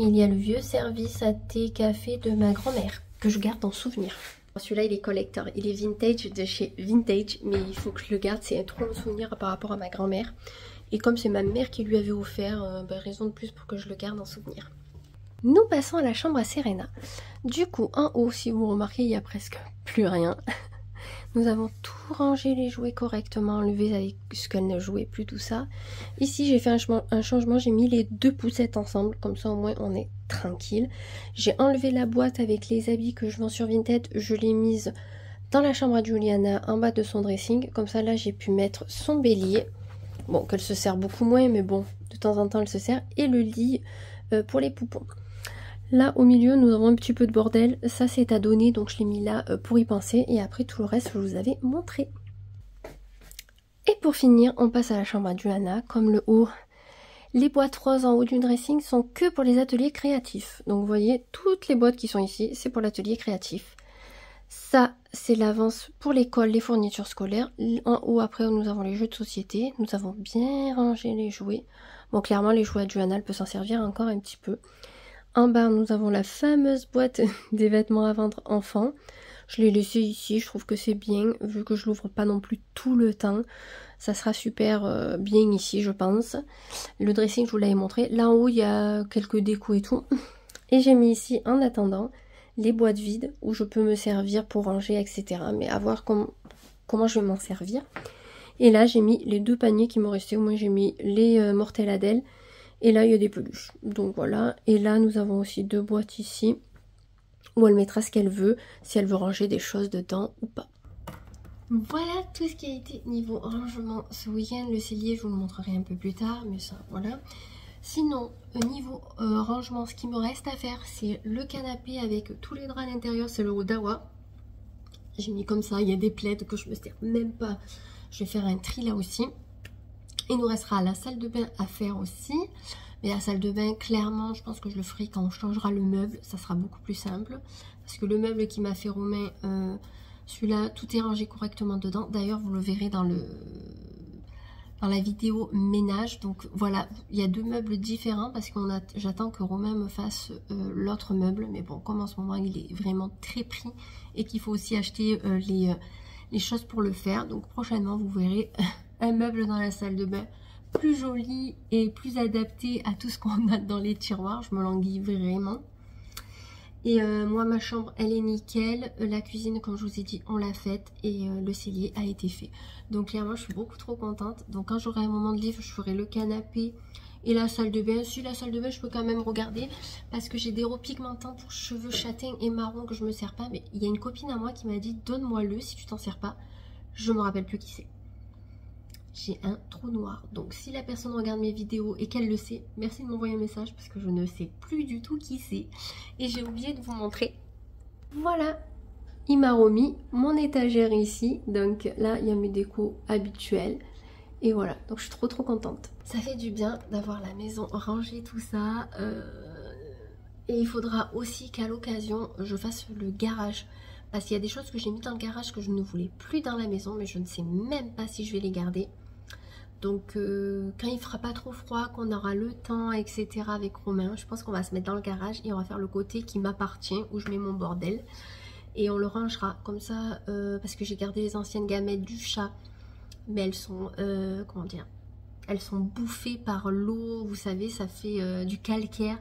il y a le vieux service à thé café de ma grand-mère que je garde en souvenir. Celui-là, il est collector. Il est vintage de chez Vintage, mais il faut que je le garde. C'est trop un souvenir par rapport à ma grand-mère. Et comme c'est ma mère qui lui avait offert, raison de plus pour que je le garde en souvenir. Nous passons à la chambre à Serena. Du coup, en haut, si vous remarquez, il n'y a presque plus rien. Nous avons tout rangé, les jouets correctement enlevés avec ce qu'elle ne jouait plus, tout ça. Ici, j'ai fait un changement, j'ai mis les deux poussettes ensemble, comme ça au moins on est tranquille. J'ai enlevé la boîte avec les habits que je vends sur Vinted, je l'ai mise dans la chambre à Juliana, en bas de son dressing. Comme ça, là, j'ai pu mettre son bélier. Bon, qu'elle se sert beaucoup moins, mais bon, de temps en temps, elle se sert. Et le lit pour les poupons. Là, au milieu, nous avons un petit peu de bordel. Ça, c'est à donner, donc je l'ai mis là pour y penser. Et après, tout le reste, je vous avais montré. Et pour finir, on passe à la chambre à Juliana. Comme le haut, les boîtes roses en haut du dressing sont que pour les ateliers créatifs. Donc, vous voyez, toutes les boîtes qui sont ici, c'est pour l'atelier créatif. Ça, c'est l'avance pour l'école, les fournitures scolaires. En haut, après, nous avons les jeux de société. Nous avons bien rangé les jouets. Bon, clairement, les jouets à Juliana, elle peut s'en servir encore un petit peu. En bas, nous avons la fameuse boîte des vêtements à vendre enfants. Je l'ai laissée ici, je trouve que c'est bien, vu que je l'ouvre pas non plus tout le temps. Ça sera super bien ici, je pense. Le dressing, je vous l'avais montré. Là en haut, il y a quelques décos et tout. Et j'ai mis ici, en attendant, les boîtes vides, où je peux me servir pour ranger, etc. Mais à voir comment je vais m'en servir. Et là, j'ai mis les deux paniers qui m'ont resté. Au moins, j'ai mis les Mortella d'elle. Et là, il y a des peluches. Donc voilà. Et là, nous avons aussi deux boîtes ici. Où elle mettra ce qu'elle veut. Si elle veut ranger des choses dedans ou pas. Voilà tout ce qui a été niveau rangement ce week-end. Le cellier, je vous le montrerai un peu plus tard. Mais ça, voilà. Sinon, niveau rangement, ce qui me reste à faire, c'est le canapé avec tous les draps à l'intérieur. C'est le Dawa. J'ai mis comme ça. Il y a des plaids que je me sers même pas. Je vais faire un tri là aussi. Il nous restera la salle de bain à faire aussi. Mais la salle de bain, clairement, je pense que je le ferai quand on changera le meuble. Ça sera beaucoup plus simple. Parce que le meuble qui m'a fait Romain, celui-là, tout est rangé correctement dedans. D'ailleurs, vous le verrez dans la vidéo ménage. Donc voilà, il y a 2 meubles différents parce que j'attends que Romain me fasse l'autre meuble. Mais bon, comme en ce moment, il est vraiment très pris et qu'il faut aussi acheter les choses pour le faire. Donc prochainement, vous verrez un meuble dans la salle de bain plus joli et plus adapté à tout ce qu'on a dans les tiroirs. Je me languis vraiment. Et moi, ma chambre, elle est nickel. La cuisine, comme je vous ai dit, on l'a faite. Et le cellier a été fait. Donc clairement, je suis beaucoup trop contente. Donc quand j'aurai un moment de livre, je ferai le canapé et la salle de bain. Si la salle de bain, je peux quand même regarder. Parce que j'ai des repigmentants pour cheveux châtains et marron que je me sers pas. Mais il y a une copine à moi qui m'a dit, donne-moi-le si tu t'en sers pas. Je me rappelle plus qui c'est. J'ai un trou noir. Donc si la personne regarde mes vidéos et qu'elle le sait, merci de m'envoyer un message parce que je ne sais plus du tout qui c'est. Et j'ai oublié de vous montrer. Voilà, il m'a remis mon étagère ici. Donc là, il y a mes décos habituels. Et voilà, donc je suis trop contente. Ça fait du bien d'avoir la maison rangée, tout ça. Et il faudra aussi qu'à l'occasion, je fasse le garage. Parce qu'il y a des choses que j'ai mis dans le garage que je ne voulais plus dans la maison. Mais je ne sais même pas si je vais les garder. Donc quand il fera pas trop froid, qu'on aura le temps, etc. avec Romain, je pense qu'on va se mettre dans le garage et on va faire le côté qui m'appartient, où je mets mon bordel. Et on le rangera comme ça, parce que j'ai gardé les anciennes gamètes du chat. Mais elles sont, comment dire, elles sont bouffées par l'eau, vous savez, ça fait du calcaire.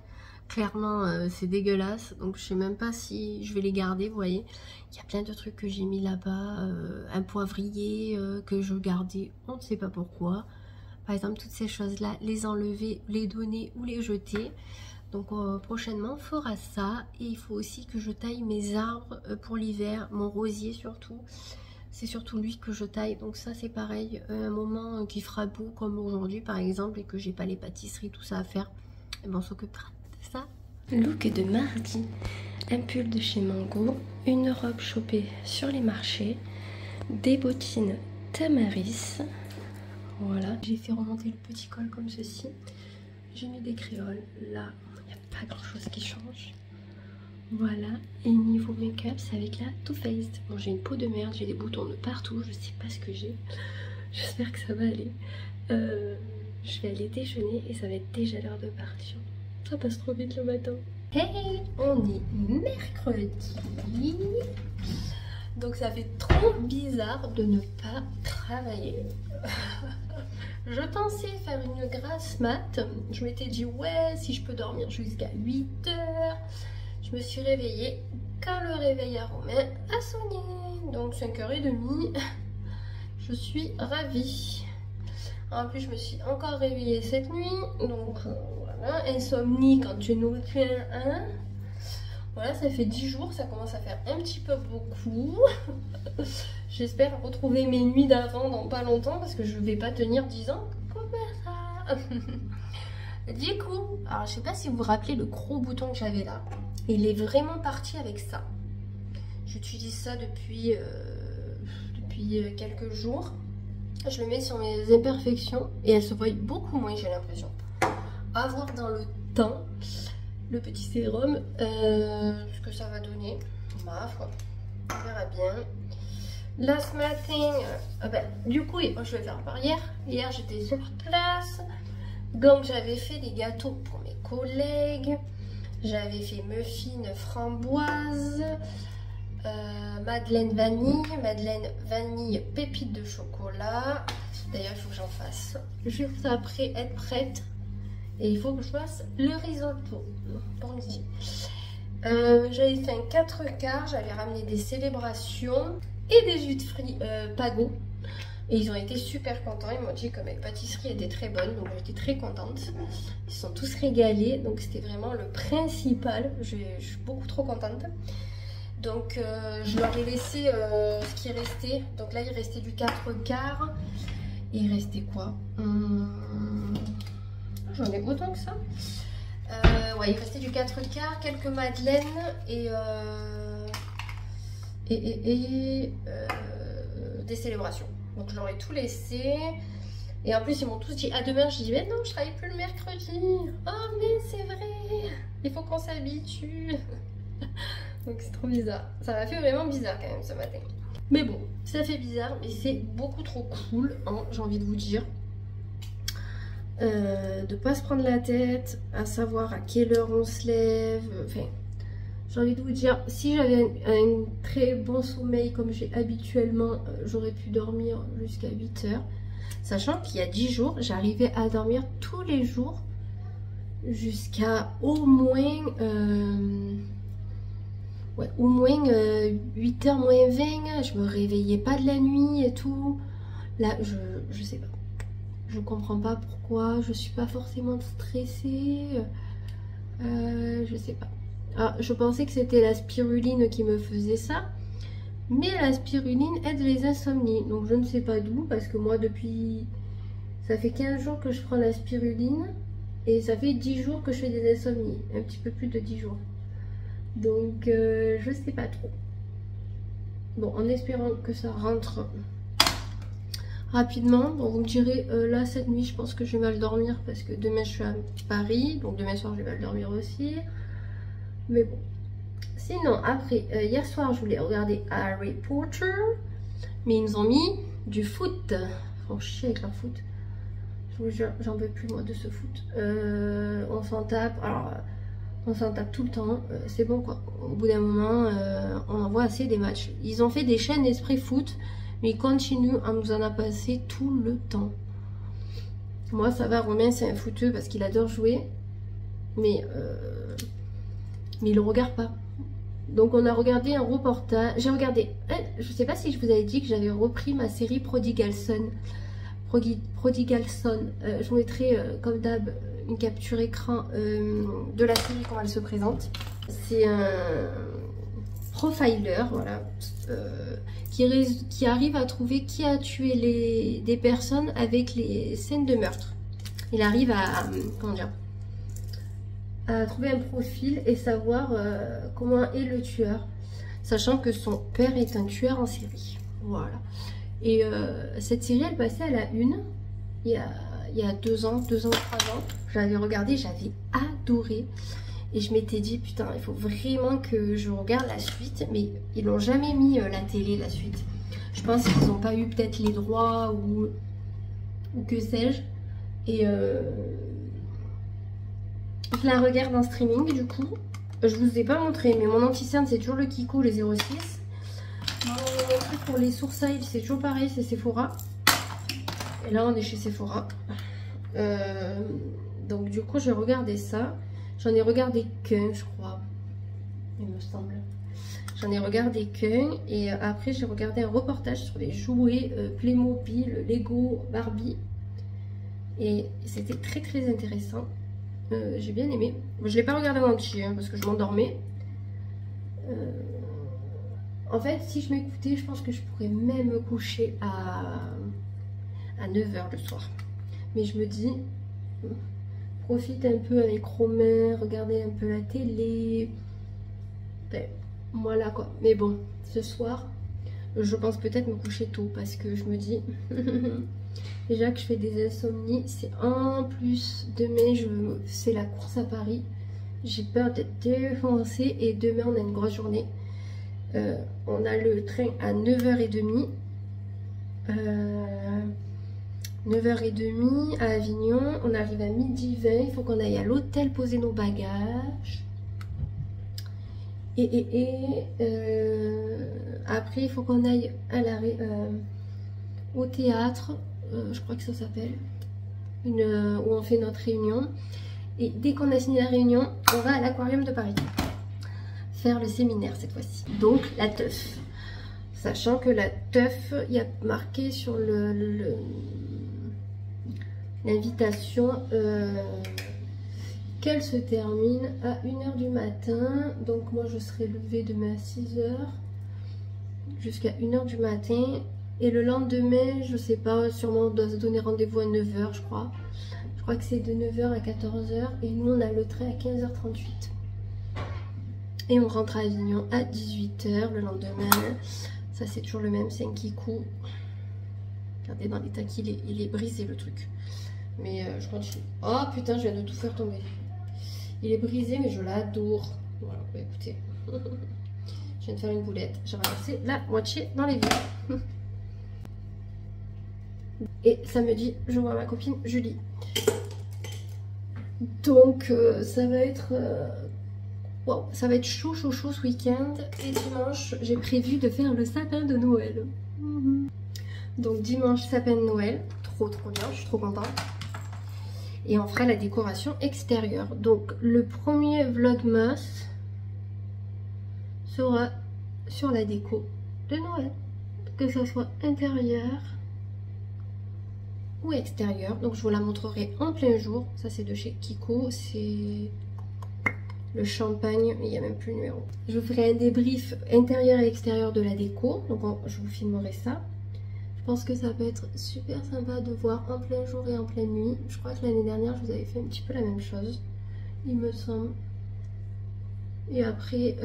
Clairement, c'est dégueulasse, donc je sais même pas si je vais les garder, vous voyez. Il y a plein de trucs que j'ai mis là-bas, un poivrier que je gardais, on ne sait pas pourquoi. Par exemple, toutes ces choses-là, les enlever, les donner ou les jeter. Donc prochainement, on fera ça. Et il faut aussi que je taille mes arbres pour l'hiver, mon rosier surtout. C'est surtout lui que je taille, donc ça c'est pareil, un moment qui fera beau comme aujourd'hui par exemple, et que j'ai pas les pâtisseries, tout ça à faire, et ben on s'occupera. Ça. Look de mardi, un pull de chez Mango, une robe chopée sur les marchés, des bottines Tamaris, voilà. J'ai fait remonter le petit col comme ceci, j'ai mis des créoles, là il n'y a pas grand chose qui change, voilà. Et niveau make-up c'est avec la Too Faced. Bon, j'ai une peau de merde, j'ai des boutons de partout, je sais pas ce que j'ai, j'espère que ça va aller. Je vais aller déjeuner et ça va être déjà l'heure de partir. Ça passe trop vite le matin. Hey, on est mercredi. Donc ça fait trop bizarre de ne pas travailler. Je pensais faire une grasse mat. Je m'étais dit ouais, si je peux dormir jusqu'à 8 h. Je me suis réveillée quand le réveil à Romain a sonné. Donc 5h30. Je suis ravie. En plus, je me suis encore réveillée cette nuit. Donc voilà, insomnie quand tu nous tiens, hein. Voilà, ça fait 10 jours, ça commence à faire un petit peu beaucoup. J'espère retrouver mes nuits d'avant dans pas longtemps parce que je vais pas tenir 10 ans comme ça. Du coup, alors je sais pas si vous vous rappelez le gros bouton que j'avais là. Il est vraiment parti avec ça. J'utilise ça depuis quelques jours. Je le mets sur mes imperfections et elles se voient beaucoup moins, j'ai l'impression. À voir dans le temps le petit sérum, ce que ça va donner. Ma foi, on verra bien. Là ce matin, du coup, je vais faire par hier. Hier j'étais sur place, donc j'avais fait des gâteaux pour mes collègues. J'avais fait muffins framboise, madeleine vanille pépites de chocolat. D'ailleurs il faut que j'en fasse juste après être prête. Et il faut que je fasse le risotto. J'avais fait un 4 quarts, j'avais ramené des célébrations et des jus de fruits Pago. Et ils ont été super contents, ils m'ont dit que mes pâtisseries étaient très bonnes, donc j'étais très contente. Ils se sont tous régalés, donc c'était vraiment le principal. Je suis beaucoup trop contente. Donc je leur ai laissé ce qui restait. Donc là il restait du 4 quarts. Et il restait quoi? J'en ai autant que ça. Ouais, il restait du 4 quarts, quelques madeleines et des célébrations. Donc je leur ai tout laissé. Et en plus, ils m'ont tous dit à demain. Je dis, mais non, je travaille plus le mercredi. Oh, mais c'est vrai. Il faut qu'on s'habitue. Donc, c'est trop bizarre. Ça m'a fait vraiment bizarre quand même ce matin. Mais bon, ça fait bizarre, mais c'est beaucoup trop cool, hein, j'ai envie de vous dire. De pas se prendre la tête, à savoir à quelle heure on se lève. Enfin, j'ai envie de vous dire, si j'avais un très bon sommeil comme j'ai habituellement, j'aurais pu dormir jusqu'à 8 heures. Sachant qu'il y a 10 jours, j'arrivais à dormir tous les jours jusqu'à au moins, au moins 8h moins 20. Je me réveillais pas de la nuit et tout. Là, je sais pas. Je comprends pas pourquoi. Je suis pas forcément stressée. Je sais pas. Ah, je pensais que c'était la spiruline qui me faisait ça. Mais la spiruline aide les insomnies. Donc je ne sais pas d'où. Parce que moi depuis... Ça fait 15 jours que je prends la spiruline. Et ça fait 10 jours que je fais des insomnies. Un petit peu plus de 10 jours. Donc je sais pas trop. Bon, en espérant que ça rentre rapidement. Bon, vous me direz, là cette nuit je pense que je vais mal dormir. Parce que demain je suis à Paris. Donc demain soir je vais mal dormir aussi. Mais bon. Sinon, après, hier soir, je voulais regarder Harry Potter. Mais ils nous ont mis du foot. Ils font chier avec leur foot. Je vous jure, j'en peux plus moi de ce foot. On s'en tape. Alors, on s'en tape tout le temps. C'est bon quoi. Au bout d'un moment, on en voit assez des matchs. Ils ont fait des chaînes Esprit Foot. Mais ils continuent à nous en passer tout le temps. Moi, ça va, Romain, c'est un footeux parce qu'il adore jouer. Mais il le regarde pas. Donc on a regardé un reportage. J'ai regardé, je sais pas si je vous avais dit que j'avais repris ma série Prodigal Son. Je vous mettrai comme d'hab une capture écran de la série, comment elle se présente. C'est un profiler, voilà, qui arrive à trouver qui a tué des personnes avec les scènes de meurtre. Il arrive à, comment dire, à trouver un profil et savoir comment est le tueur, sachant que son père est un tueur en série. Voilà. Et cette série, elle passait à la une il y a 2 ans, 3 ans. J'avais regardé, j'avais adoré. Et je m'étais dit, putain, il faut vraiment que je regarde la suite. Mais ils n'ont jamais mis la télé, la suite. Je pense qu'ils n'ont pas eu peut-être les droits ou que sais-je. Et... je la regarde en streaming du coup. Je vous ai pas montré, mais mon anti-cerne c'est toujours le Kiko, le 06. Mon truc pour les sourcils c'est toujours pareil, c'est Sephora. Et là on est chez Sephora. Donc du coup je regardais ça. J'en ai regardé qu'un je crois. Il me semble. J'en ai regardé qu'un. Et après j'ai regardé un reportage sur les jouets Playmobil, Lego, Barbie. Et c'était très très intéressant. J'ai bien aimé. Je l'ai pas regardé en entier hein, parce que je m'endormais. En fait, si je m'écoutais, je pense que je pourrais même me coucher à 9 h le soir. Mais je me dis, profite un peu avec Romain, regardez un peu la télé. Ben, voilà quoi. Mais bon, ce soir, je pense peut-être me coucher tôt parce que je me dis... Déjà que je fais des insomnies, c'est en plus demain c'est la course à Paris. J'ai peur d'être défoncée et demain on a une grosse journée. On a le train à 9h30. 9h30 à Avignon. On arrive à 12h20. Il faut qu'on aille à l'hôtel poser nos bagages. Après il faut qu'on aille à au théâtre. Je crois que ça s'appelle, où on fait notre réunion. Et dès qu'on a signé la réunion, on va à l'aquarium de Paris faire le séminaire cette fois-ci. Donc la teuf, sachant que la teuf, il y a marqué sur l'invitation qu'elle se termine à 1h du matin. Donc moi je serai levée demain à 6h jusqu'à 1h du matin. Et le lendemain, je sais pas, sûrement on doit se donner rendez-vous à 9 h je crois. Je crois que c'est de 9 h à 14 h. Et nous, on a le train à 15h38. Et on rentre à Avignon à 18 h le lendemain. Ça, c'est toujours le même, c'est un Kikou. Regardez dans l'état qu'il est, il est brisé le truc. Mais je continue. Oh putain, je viens de tout faire tomber. Il est brisé, mais je l'adore. Voilà, bah, écoutez. Je viens de faire une boulette. J'ai ramassé la moitié dans les vides. Et samedi, je vois ma copine Julie. Donc ça va être wow, ça va être chaud ce week-end. Et dimanche, j'ai prévu de faire le sapin de Noël. Donc dimanche, sapin de Noël. Trop bien, je suis trop contente. Et on fera la décoration extérieure. Donc le premier vlogmas sera sur la déco de Noël. Que ce soit intérieur ou extérieur. Donc je vous la montrerai en plein jour. Ça c'est de chez Kiko. C'est le champagne. Il n'y a même plus le numéro. Je vous ferai un débrief intérieur et extérieur de la déco. Donc je vous filmerai ça. Je pense que ça peut être super sympa de voir en plein jour et en pleine nuit. Je crois que l'année dernière, je vous avais fait un petit peu la même chose, il me semble. Et après,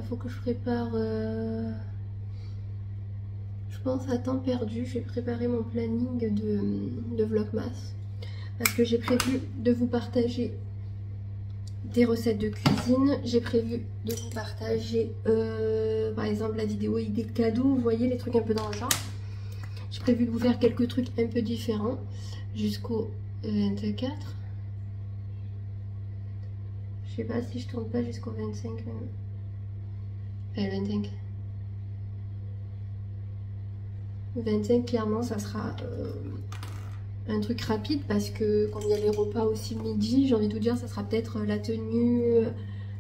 faut que je prépare, je pense à temps perdu. Je vais préparer mon planning de Vlogmas. Parce que j'ai prévu de vous partager des recettes de cuisine. J'ai prévu de vous partager, par exemple, la vidéo idée de cadeaux. Vous voyez, les trucs un peu dans le genre. J'ai prévu de vous faire quelques trucs un peu différents jusqu'au 24. Je sais pas si je tourne pas jusqu'au 25 même. 25. 25 clairement ça sera un truc rapide parce que comme il y a les repas aussi le midi, j'ai envie de vous dire ça sera peut-être la tenue,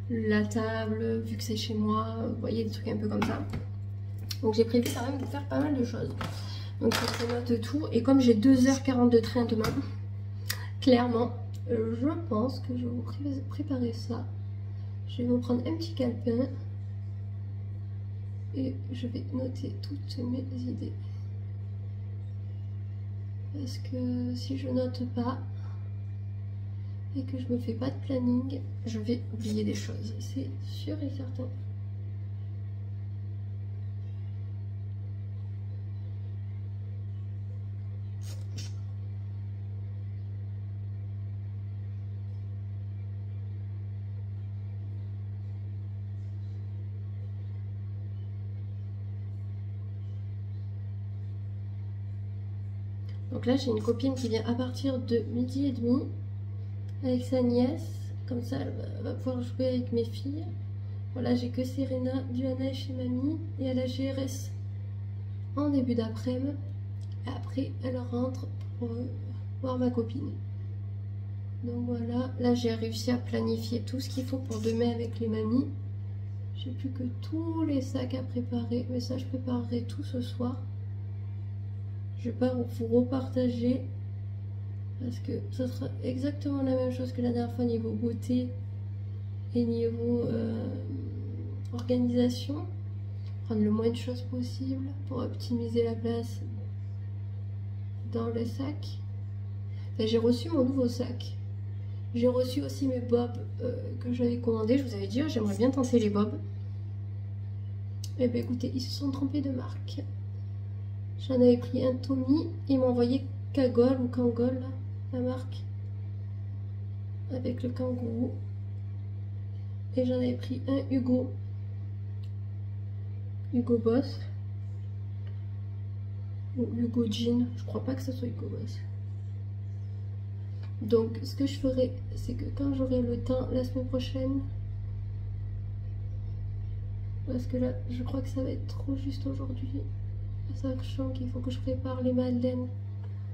la table, vu que c'est chez moi, vous voyez des trucs un peu comme ça. Donc j'ai prévu quand même de faire pas mal de choses. Donc je note tout. Et comme j'ai 2h40 de train demain, clairement, je pense que je vais vous préparer ça. Je vais me prendre un petit calepin. Et je vais noter toutes mes idées. Parce que si je note pas, et que je me fais pas de planning, je vais oublier des choses. C'est sûr et certain. Donc là j'ai une copine qui vient à partir de 12h30 avec sa nièce, comme ça elle va pouvoir jouer avec mes filles. Voilà, j'ai que Serena, Diana chez mamie et à la GRS en début d'après-midi. Après elle rentre pour voir ma copine. Donc voilà, là j'ai réussi à planifier tout ce qu'il faut pour demain avec les mamies. J'ai plus que tous les sacs à préparer, mais ça je préparerai tout ce soir. Je vais pas vous repartager parce que ça sera exactement la même chose que la dernière fois niveau beauté et niveau organisation. Prendre le moins de choses possible pour optimiser la place dans le sac. J'ai reçu mon nouveau sac. J'ai reçu aussi mes bobs que j'avais commandés. Je vous avais dit, j'aimerais bien tenter les bobs. Et bien écoutez, ils se sont trompés de marque. J'en avais pris un Tommy, ils m'ont envoyé Kagol ou Kangol, là, la marque, avec le kangourou. Et j'en avais pris un Hugo Boss, ou Hugo Jean, je crois pas que ce soit Hugo Boss. Donc ce que je ferai, c'est que quand j'aurai le temps la semaine prochaine, parce que là, je crois que ça va être trop juste aujourd'hui. Sachant qu'il faut que je prépare les madeleines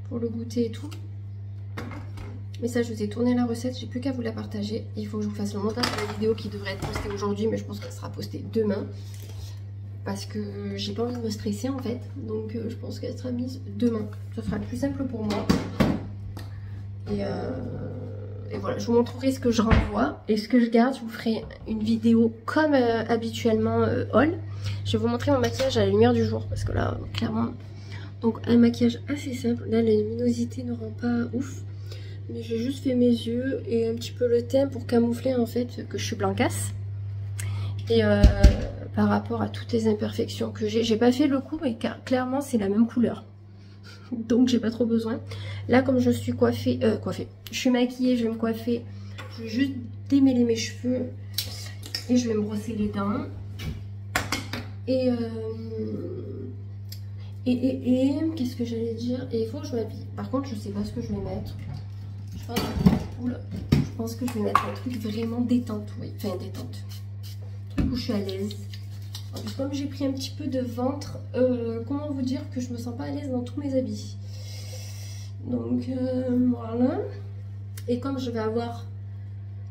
pour le goûter et tout. Mais ça, je vous ai tourné la recette, j'ai plus qu'à vous la partager. Il faut que je vous fasse le montage de la vidéo qui devrait être postée aujourd'hui, mais je pense qu'elle sera postée demain. Parce que j'ai pas envie de me stresser en fait. Donc je pense qu'elle sera mise demain. Ça sera le plus simple pour moi. Et voilà, je vous montrerai ce que je renvoie et ce que je garde. Je vous ferai une vidéo comme habituellement haul. Je vais vous montrer mon maquillage à la lumière du jour parce que là, clairement, donc un maquillage assez simple. Là, la luminosité ne rend pas ouf, mais j'ai juste fait mes yeux et un petit peu le teint pour camoufler en fait que je suis blancasse. Et par rapport à toutes les imperfections que j'ai pas fait le coup, mais clairement c'est la même couleur. Donc j'ai pas trop besoin. Là comme je suis coiffée, je suis maquillée, je vais me coiffer. Je vais juste démêler mes cheveux et je vais me brosser les dents. Et qu'est-ce que j'allais dire? Et il faut que je m'habille. Par contre je sais pas ce que je vais mettre. Je pense que je vais mettre un truc vraiment détente, oui. Enfin détente. Un truc où je suis à l'aise. Comme j'ai pris un petit peu de ventre, comment vous dire que je me sens pas à l'aise dans tous mes habits. Donc voilà. Et comme je vais avoir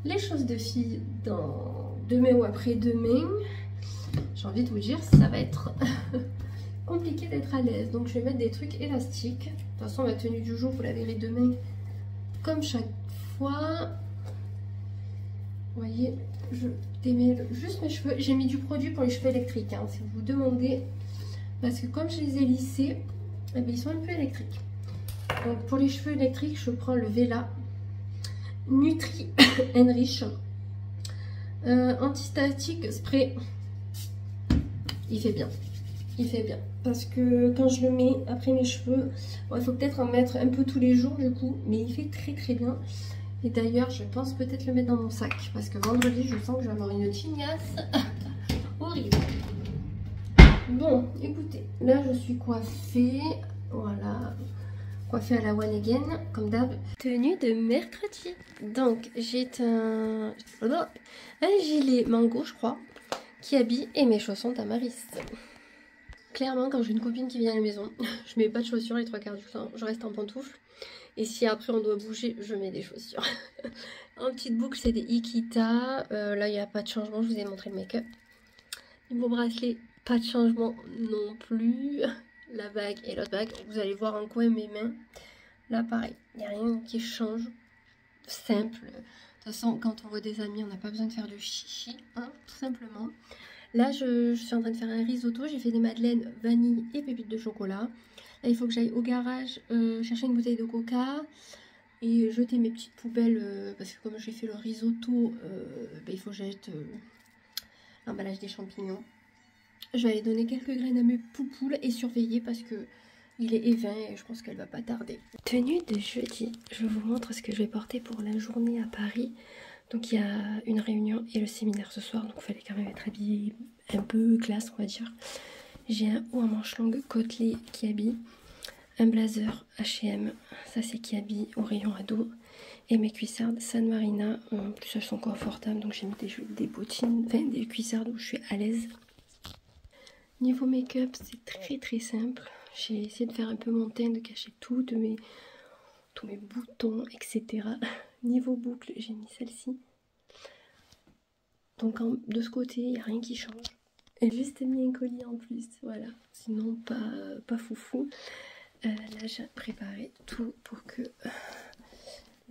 les choses de fille dans demain ou après-demain, j'ai envie de vous dire, ça va être compliqué d'être à l'aise. Donc je vais mettre des trucs élastiques. De toute façon, ma tenue du jour, vous la verrez demain comme chaque fois. Vous voyez, je démêle juste mes cheveux. J'ai mis du produit pour les cheveux électriques, hein, si vous vous demandez. Parce que comme je les ai lissés, eh bien, ils sont un peu électriques. Donc pour les cheveux électriques, je prends le Vela Nutri Enrich antistatique spray. Il fait bien. Il fait bien. Parce que quand je le mets après mes cheveux, bon, il faut peut-être en mettre un peu tous les jours du coup. Mais il fait très très bien. Et d'ailleurs, je pense peut-être le mettre dans mon sac. Parce que vendredi, je sens que je vais avoir une tignasse horrible. Bon, écoutez, là je suis coiffée. Voilà. Coiffée à la one again, comme d'hab. Tenue de mercredi. Donc, j'ai un gilet mango, je crois, qui habille, et mes chaussons Tamaris. Clairement, quand j'ai une copine qui vient à la maison, je mets pas de chaussures les 3/4 du temps. Je reste en pantoufles. Et si après on doit bouger, je mets des chaussures. En petite boucle, c'est des Ikita. Là, il n'y a pas de changement. Je vous ai montré le make-up. Niveau bracelet, pas de changement non plus. La bague et l'autre bague. Vous allez voir en coin mes mains. Là, pareil. Il n'y a rien qui change. Simple. De toute façon, quand on voit des amis, on n'a pas besoin de faire du chichi. Hein, tout simplement. Là, je suis en train de faire un risotto. J'ai fait des madeleines vanille et pépites de chocolat. Là, il faut que j'aille au garage chercher une bouteille de coca et jeter mes petites poubelles parce que comme j'ai fait le risotto, il faut que jette l'emballage des champignons. Je vais aller donner quelques graines à mes poupoules et surveiller parce que il est évein et je pense qu'elle va pas tarder. Tenue de jeudi, je vous montre ce que je vais porter pour la journée à Paris. Donc il y a une réunion et le séminaire ce soir, donc il fallait quand même être habillé un peu classe, on va dire. J'ai un haut en manche longue côtelé qui habille, un blazer H&M, ça c'est qui habille au rayon ado, et mes cuissardes San Marina, en plus elles sont confortables, donc j'ai mis des bottines, enfin des cuissardes où je suis à l'aise. Niveau make-up, c'est très très simple. J'ai essayé de faire un peu mon teint, de cacher tous mes boutons, etc. Niveau boucle, j'ai mis celle-ci. Donc de ce côté, il n'y a rien qui change. Et juste mis un collier en plus, voilà. Sinon, pas foufou. Là, j'ai préparé tout pour que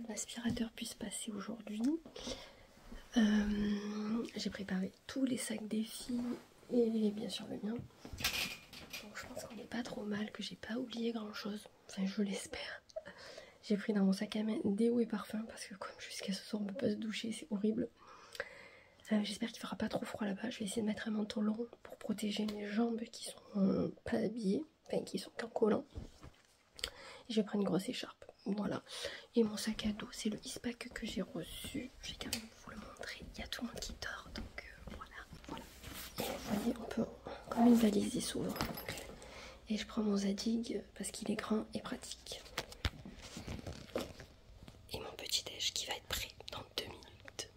l'aspirateur puisse passer aujourd'hui. J'ai préparé tous les sacs des filles et bien sûr le mien. Donc je pense qu'on n'est pas trop mal, que j'ai pas oublié grand chose. Enfin, je l'espère. J'ai pris dans mon sac à main déo et parfum parce que comme jusqu'à ce soir on ne peut pas se doucher, c'est horrible. J'espère qu'il fera pas trop froid là-bas. Je vais essayer de mettre un manteau long pour protéger mes jambes qui sont pas habillées, enfin qui sont qu'en collant. Et je vais prendre une grosse écharpe. Voilà. Et mon sac à dos, c'est le Ispac que j'ai reçu. Je vais quand même vous le montrer. Il y a tout le monde qui dort, donc voilà. Et vous voyez, on peut comme une valise, il s'ouvre. Et je prends mon Zadig parce qu'il est grand et pratique. Et mon petit déj qui va être prêt dans 2 minutes.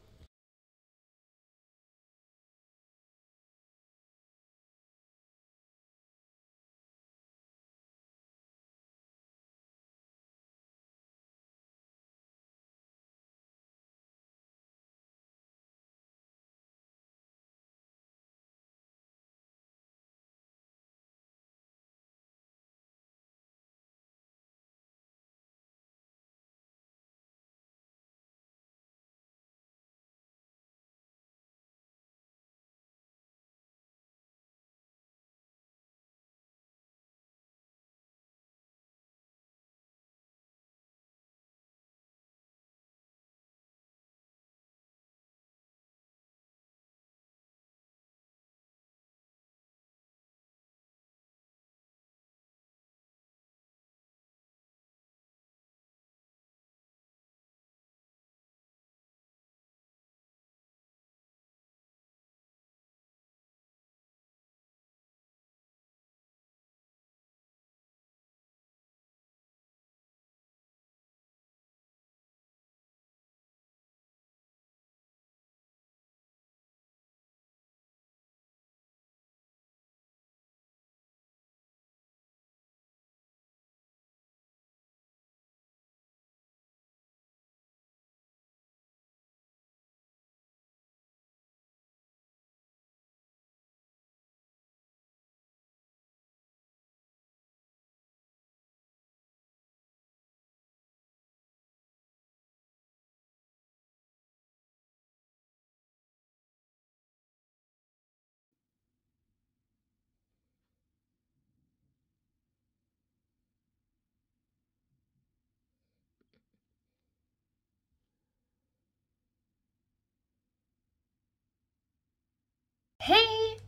Hey,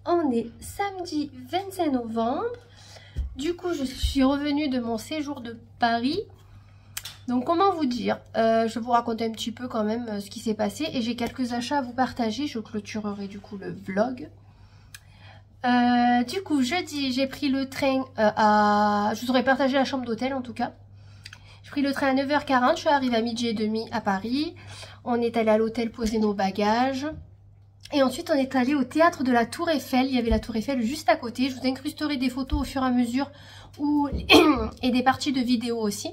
on est samedi 25 novembre. Du coup, je suis revenue de mon séjour de Paris. Donc, comment vous dire, je vais vous raconter un petit peu quand même ce qui s'est passé. Et j'ai quelques achats à vous partager. Je clôturerai du coup le vlog. Du coup, jeudi, j'ai pris le train je vous aurais partagé la chambre d'hôtel en tout cas. J'ai pris le train à 9h40. Je suis arrivée à midi et demi à Paris. On est allé à l'hôtel poser nos bagages. Et ensuite, on est allé au théâtre de la Tour Eiffel. Il y avait la Tour Eiffel juste à côté. Je vous incrusterai des photos au fur et à mesure et des parties de vidéos aussi.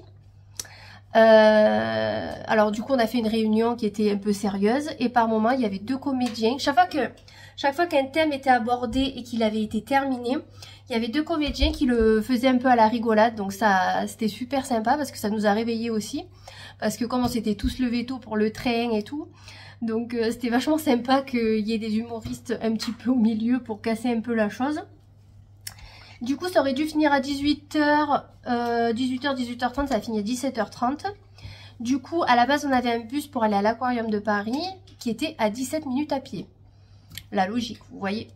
Alors du coup, on a fait une réunion qui était un peu sérieuse. Et par moment, il y avait deux comédiens. Chaque fois qu'un thème était abordé et qu'il avait été terminé, il y avait deux comédiens qui le faisaient un peu à la rigolade. Donc ça, c'était super sympa parce que ça nous a réveillés aussi. Parce que comme on s'était tous levés tôt pour le train et tout... Donc c'était vachement sympa qu'il y ait des humoristes un petit peu au milieu pour casser un peu la chose. Du coup, ça aurait dû finir à 18h, 18h30, ça a fini à 17h30. Du coup, à la base, on avait un bus pour aller à l'aquarium de Paris qui était à 17 minutes à pied. La logique, vous voyez.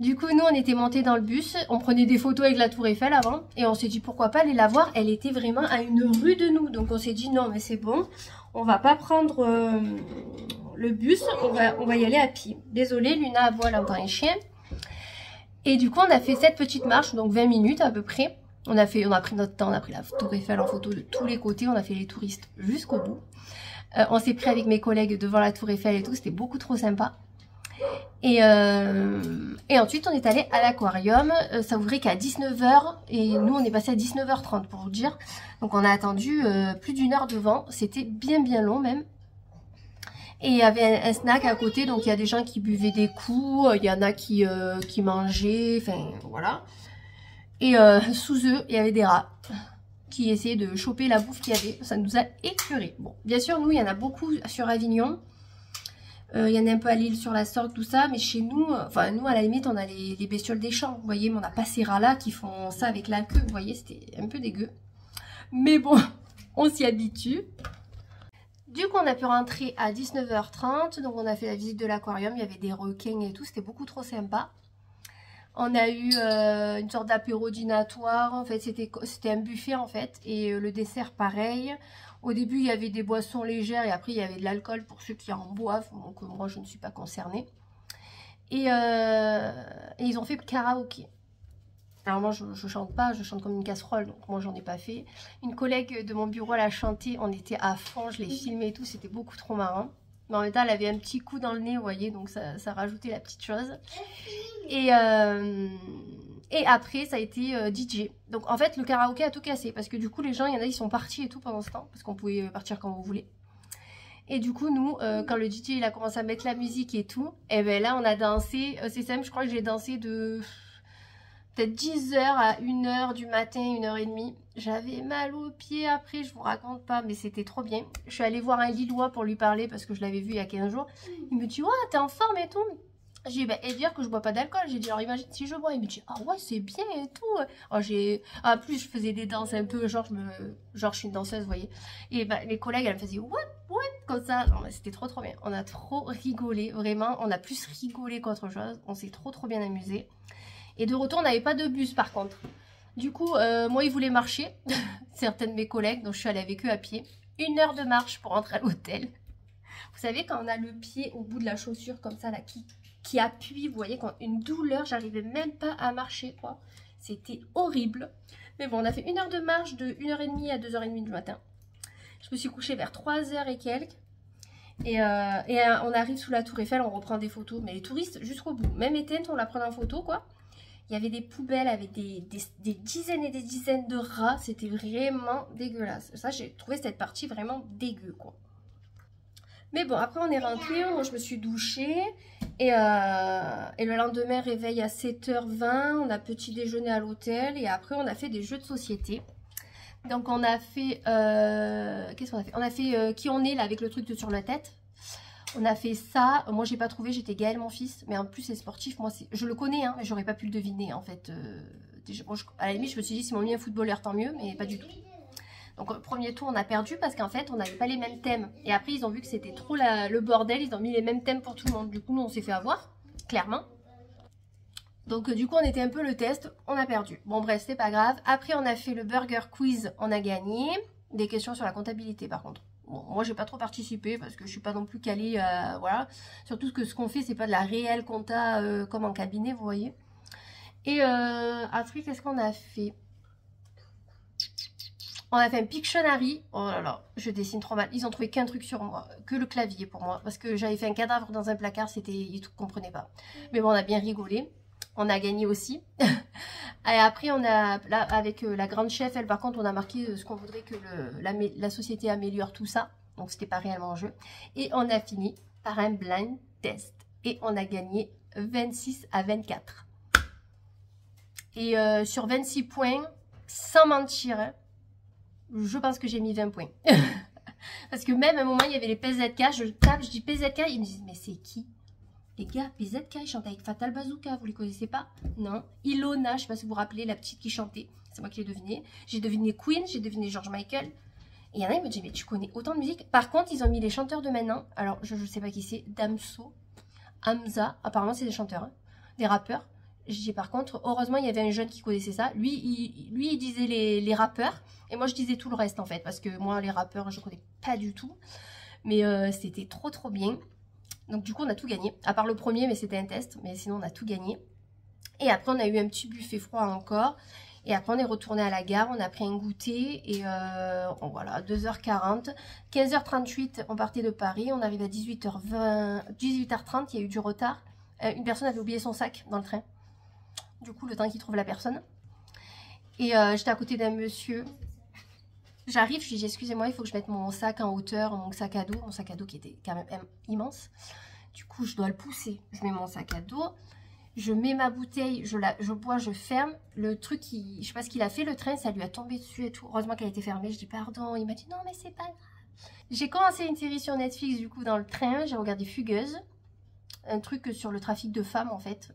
Du coup, nous, on était montés dans le bus, on prenait des photos avec la Tour Eiffel avant et on s'est dit pourquoi pas aller la voir. Elle était vraiment à une rue de nous. Donc on s'est dit non, mais c'est bon, on va pas prendre... le bus, on va y aller à pied. Désolée, Luna aboie, elle entend les chiens. Et du coup, on a fait cette petite marche, donc 20 minutes à peu près. On a pris notre temps, on a pris la Tour Eiffel en photo de tous les côtés, on a fait les touristes jusqu'au bout. On s'est pris avec mes collègues devant la Tour Eiffel et tout, c'était beaucoup trop sympa. Et ensuite, on est allé à l'aquarium. Ça ouvrait qu'à 19h et nous, on est passé à 19h30 pour vous dire. Donc, on a attendu plus d'une heure devant. C'était bien long même. Et il y avait un snack à côté, donc il y a des gens qui buvaient des coups, il y en a qui mangeaient, enfin voilà. Et sous eux, il y avait des rats qui essayaient de choper la bouffe qu'il y avait. Ça nous a écœurés. Bon, bien sûr, nous, il y en a beaucoup sur Avignon. Il y en a un peu à Lille sur la Sorgue, tout ça. Mais chez nous, enfin nous, à la limite, on a les bestioles des champs, vous voyez. Mais on n'a pas ces rats-là qui font ça avec la queue, vous voyez. C'était un peu dégueu. Mais bon, on s'y habitue. Du coup, on a pu rentrer à 19h30, donc on a fait la visite de l'aquarium, il y avait des requins et tout, c'était beaucoup trop sympa. On a eu une sorte d'apéro dînatoire, en fait c'était un buffet en fait, et le dessert pareil. Au début, il y avait des boissons légères et après il y avait de l'alcool pour ceux qui en boivent, donc moi je ne suis pas concernée. Et ils ont fait karaoké. Alors moi je chante pas, je chante comme une casserole, donc moi j'en ai pas fait. Une collègue de mon bureau elle a chanté, on était à fond, je l'ai filmé et tout, c'était beaucoup trop marrant. Mais en même temps elle avait un petit coup dans le nez, vous voyez, donc ça rajoutait la petite chose. Et après ça a été DJ. Donc en fait le karaoké a tout cassé, parce que du coup les gens, il y en a ils sont partis et tout pendant ce temps, parce qu'on pouvait partir quand vous voulez. Et du coup nous, quand le DJ il a commencé à mettre la musique et tout, et ben là on a dansé, c'est simple, je crois que j'ai dansé de... peut-être 10h à 1h du matin, 1h30. J'avais mal aux pieds après, je vous raconte pas, mais c'était trop bien. Je suis allée voir un Lillois pour lui parler parce que je l'avais vu il y a 15 jours. Il me dit, ouais, t'es en forme et tout. J'ai dit, bah, et dire que je bois pas d'alcool. J'ai dit, alors imagine si je bois. Il me dit, ah ouais, c'est bien et tout. Alors, en plus, je faisais des danses un peu, genre je suis une danseuse, vous voyez. Et bah, mes collègues, elles me faisaient, what, comme ça. Non, c'était trop bien. On a trop rigolé, vraiment. On a plus rigolé qu'autre chose. On s'est trop bien amusé. Et de retour, on n'avait pas de bus par contre. Du coup, moi, ils voulaient marcher. Certains de mes collègues, donc je suis allée avec eux à pied. 1 heure de marche pour rentrer à l'hôtel. Vous savez, quand on a le pied au bout de la chaussure, comme ça, là, qui appuie, vous voyez, quand une douleur, j'arrivais même pas à marcher, quoi. C'était horrible. Mais bon, on a fait 1 heure de marche de 1h30 à 2h30 du matin. Je me suis couchée vers 3h et quelques. Et on arrive sous la Tour Eiffel, on reprend des photos. Mais les touristes, jusqu'au bout. Même éteinte, on la prend en photo, quoi. Il y avait des poubelles avec des dizaines et des dizaines de rats. C'était vraiment dégueulasse. Ça, j'ai trouvé cette partie vraiment dégueu, quoi. Mais bon, après, on est rentré. Moi, je me suis douchée. Et le lendemain, réveil à 7h20. On a petit déjeuner à l'hôtel. Et après, on a fait des jeux de société. Donc, on a fait... qu'est-ce qu'on a fait? On a fait qui on est, là, avec le truc sur la tête. On a fait ça. Moi, j'ai pas trouvé. J'étais Gaël, mon fils. Mais en plus, c'est sportif. Moi, je le connais, hein, mais j'aurais pas pu le deviner, en fait. Déjà, bon, à la limite, je me suis dit, si m'ont mis un footballeur, tant mieux, mais pas du tout. Donc, le premier tour, on a perdu parce qu'en fait, on n'avait pas les mêmes thèmes. Et après, ils ont vu que c'était trop le bordel. Ils ont mis les mêmes thèmes pour tout le monde. Du coup, nous, on s'est fait avoir, clairement. Donc du coup on était un peu le test, on a perdu. Bon bref, c'est pas grave. Après on a fait le burger quiz, on a gagné. Des questions sur la comptabilité par contre. Bon, moi j'ai pas trop participé parce que je suis pas non plus calée, voilà. Surtout que ce qu'on fait c'est pas de la réelle compta comme en cabinet, vous voyez. Et après qu'est-ce qu'on a fait? On a fait un Pictionary. Oh là là, je dessine trop mal. Ils ont trouvé qu'un truc sur moi, que le clavier pour moi. Parce que j'avais fait un cadavre dans un placard, ils ne comprenaient pas. Mais bon, on a bien rigolé. On a gagné aussi. Et après, on a, là, avec la grande chef, elle, par contre, on a marqué ce qu'on voudrait que la société améliore tout ça. Donc, c'était pas réellement en jeu. Et on a fini par un blind test. Et on a gagné 26 à 24. Et sur 26 points, sans mentir, hein, je pense que j'ai mis 20 points. Parce que même à un moment, il y avait les PZK. Je tape, je dis PZK. Ils me disent, mais c'est qui? Les gars, PZK, ils chantent avec Fatal Bazooka. Vous les connaissez pas? Non. Ilona, je ne sais pas si vous vous rappelez, la petite qui chantait. C'est moi qui l'ai deviné. J'ai deviné Queen, j'ai deviné George Michael. Et il y en a, ils me disent, mais tu connais autant de musique? Par contre, ils ont mis les chanteurs de maintenant. Alors, je ne sais pas qui c'est. Damso, Hamza. Apparemment, c'est des chanteurs, hein, des rappeurs. Je dis par contre, heureusement, il y avait un jeune qui connaissait ça. Lui, il disait les rappeurs. Et moi, je disais tout le reste, en fait. Parce que moi, les rappeurs, je ne connais pas du tout. Mais c'était trop, trop bien. Donc, du coup, on a tout gagné. À part le premier, mais c'était un test. Mais sinon, on a tout gagné. Et après, on a eu un petit buffet froid encore. Et après, on est retourné à la gare. On a pris un goûter. Et voilà, 2h40. 15h38, on partait de Paris. On arrive à 18h30. Il y a eu du retard. Une personne avait oublié son sac dans le train. Du coup, le temps qu'il trouve la personne. Et j'étais à côté d'un monsieur. J'arrive, je lui dis excusez-moi, il faut que je mette mon sac en hauteur, mon sac à dos qui était quand même immense. Du coup, je dois le pousser. Je mets mon sac à dos, je mets ma bouteille, je bois, je ferme. Le truc, je sais pas ce qu'il a fait, le train, ça lui a tombé dessus et tout. Heureusement qu'elle a été fermée. Je dis pardon. Il m'a dit non, mais c'est pas grave. J'ai commencé une série sur Netflix du coup dans le train. J'ai regardé Fugueuse, un truc sur le trafic de femmes en fait.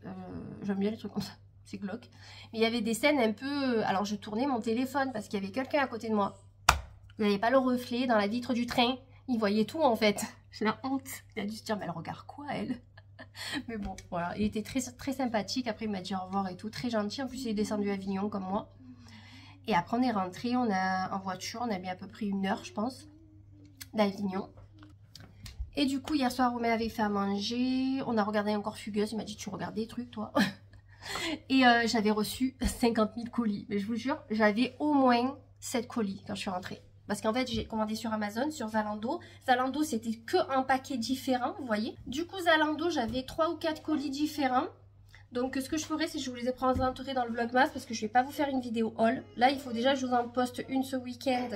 J'aime bien les trucs comme ça. C'est glauque. Mais il y avait des scènes un peu... Alors, je tournais mon téléphone parce qu'il y avait quelqu'un à côté de moi. Vous n'avez pas le reflet dans la vitre du train. Il voyait tout, en fait. J'ai la honte. Il a dû se dire, mais elle regarde quoi, elle? Mais bon, voilà. Il était très, très sympathique. Après, il m'a dit au revoir et tout. Très gentil. En plus, il est descendu à Avignon, comme moi. Et après, on est rentré. On a en voiture. On a mis à peu près 1 heure, je pense, d'Avignon. Et du coup, hier soir, Romain avait fait à manger. On a regardé encore Fugueuse. Il m'a dit, tu regardes des trucs, toi? Et j'avais reçu 50 000 colis. Mais je vous jure, j'avais au moins 7 colis quand je suis rentrée. Parce qu'en fait, j'ai commandé sur Amazon, sur Zalando. Zalando, c'était que un paquet différent, vous voyez. Du coup, Zalando, j'avais 3 ou 4 colis différents. Donc, ce que je ferai, c'est que je vous les présenterai dans le vlogmas parce que je ne vais pas vous faire une vidéo haul. Là, il faut déjà que je vous en poste une ce week-end.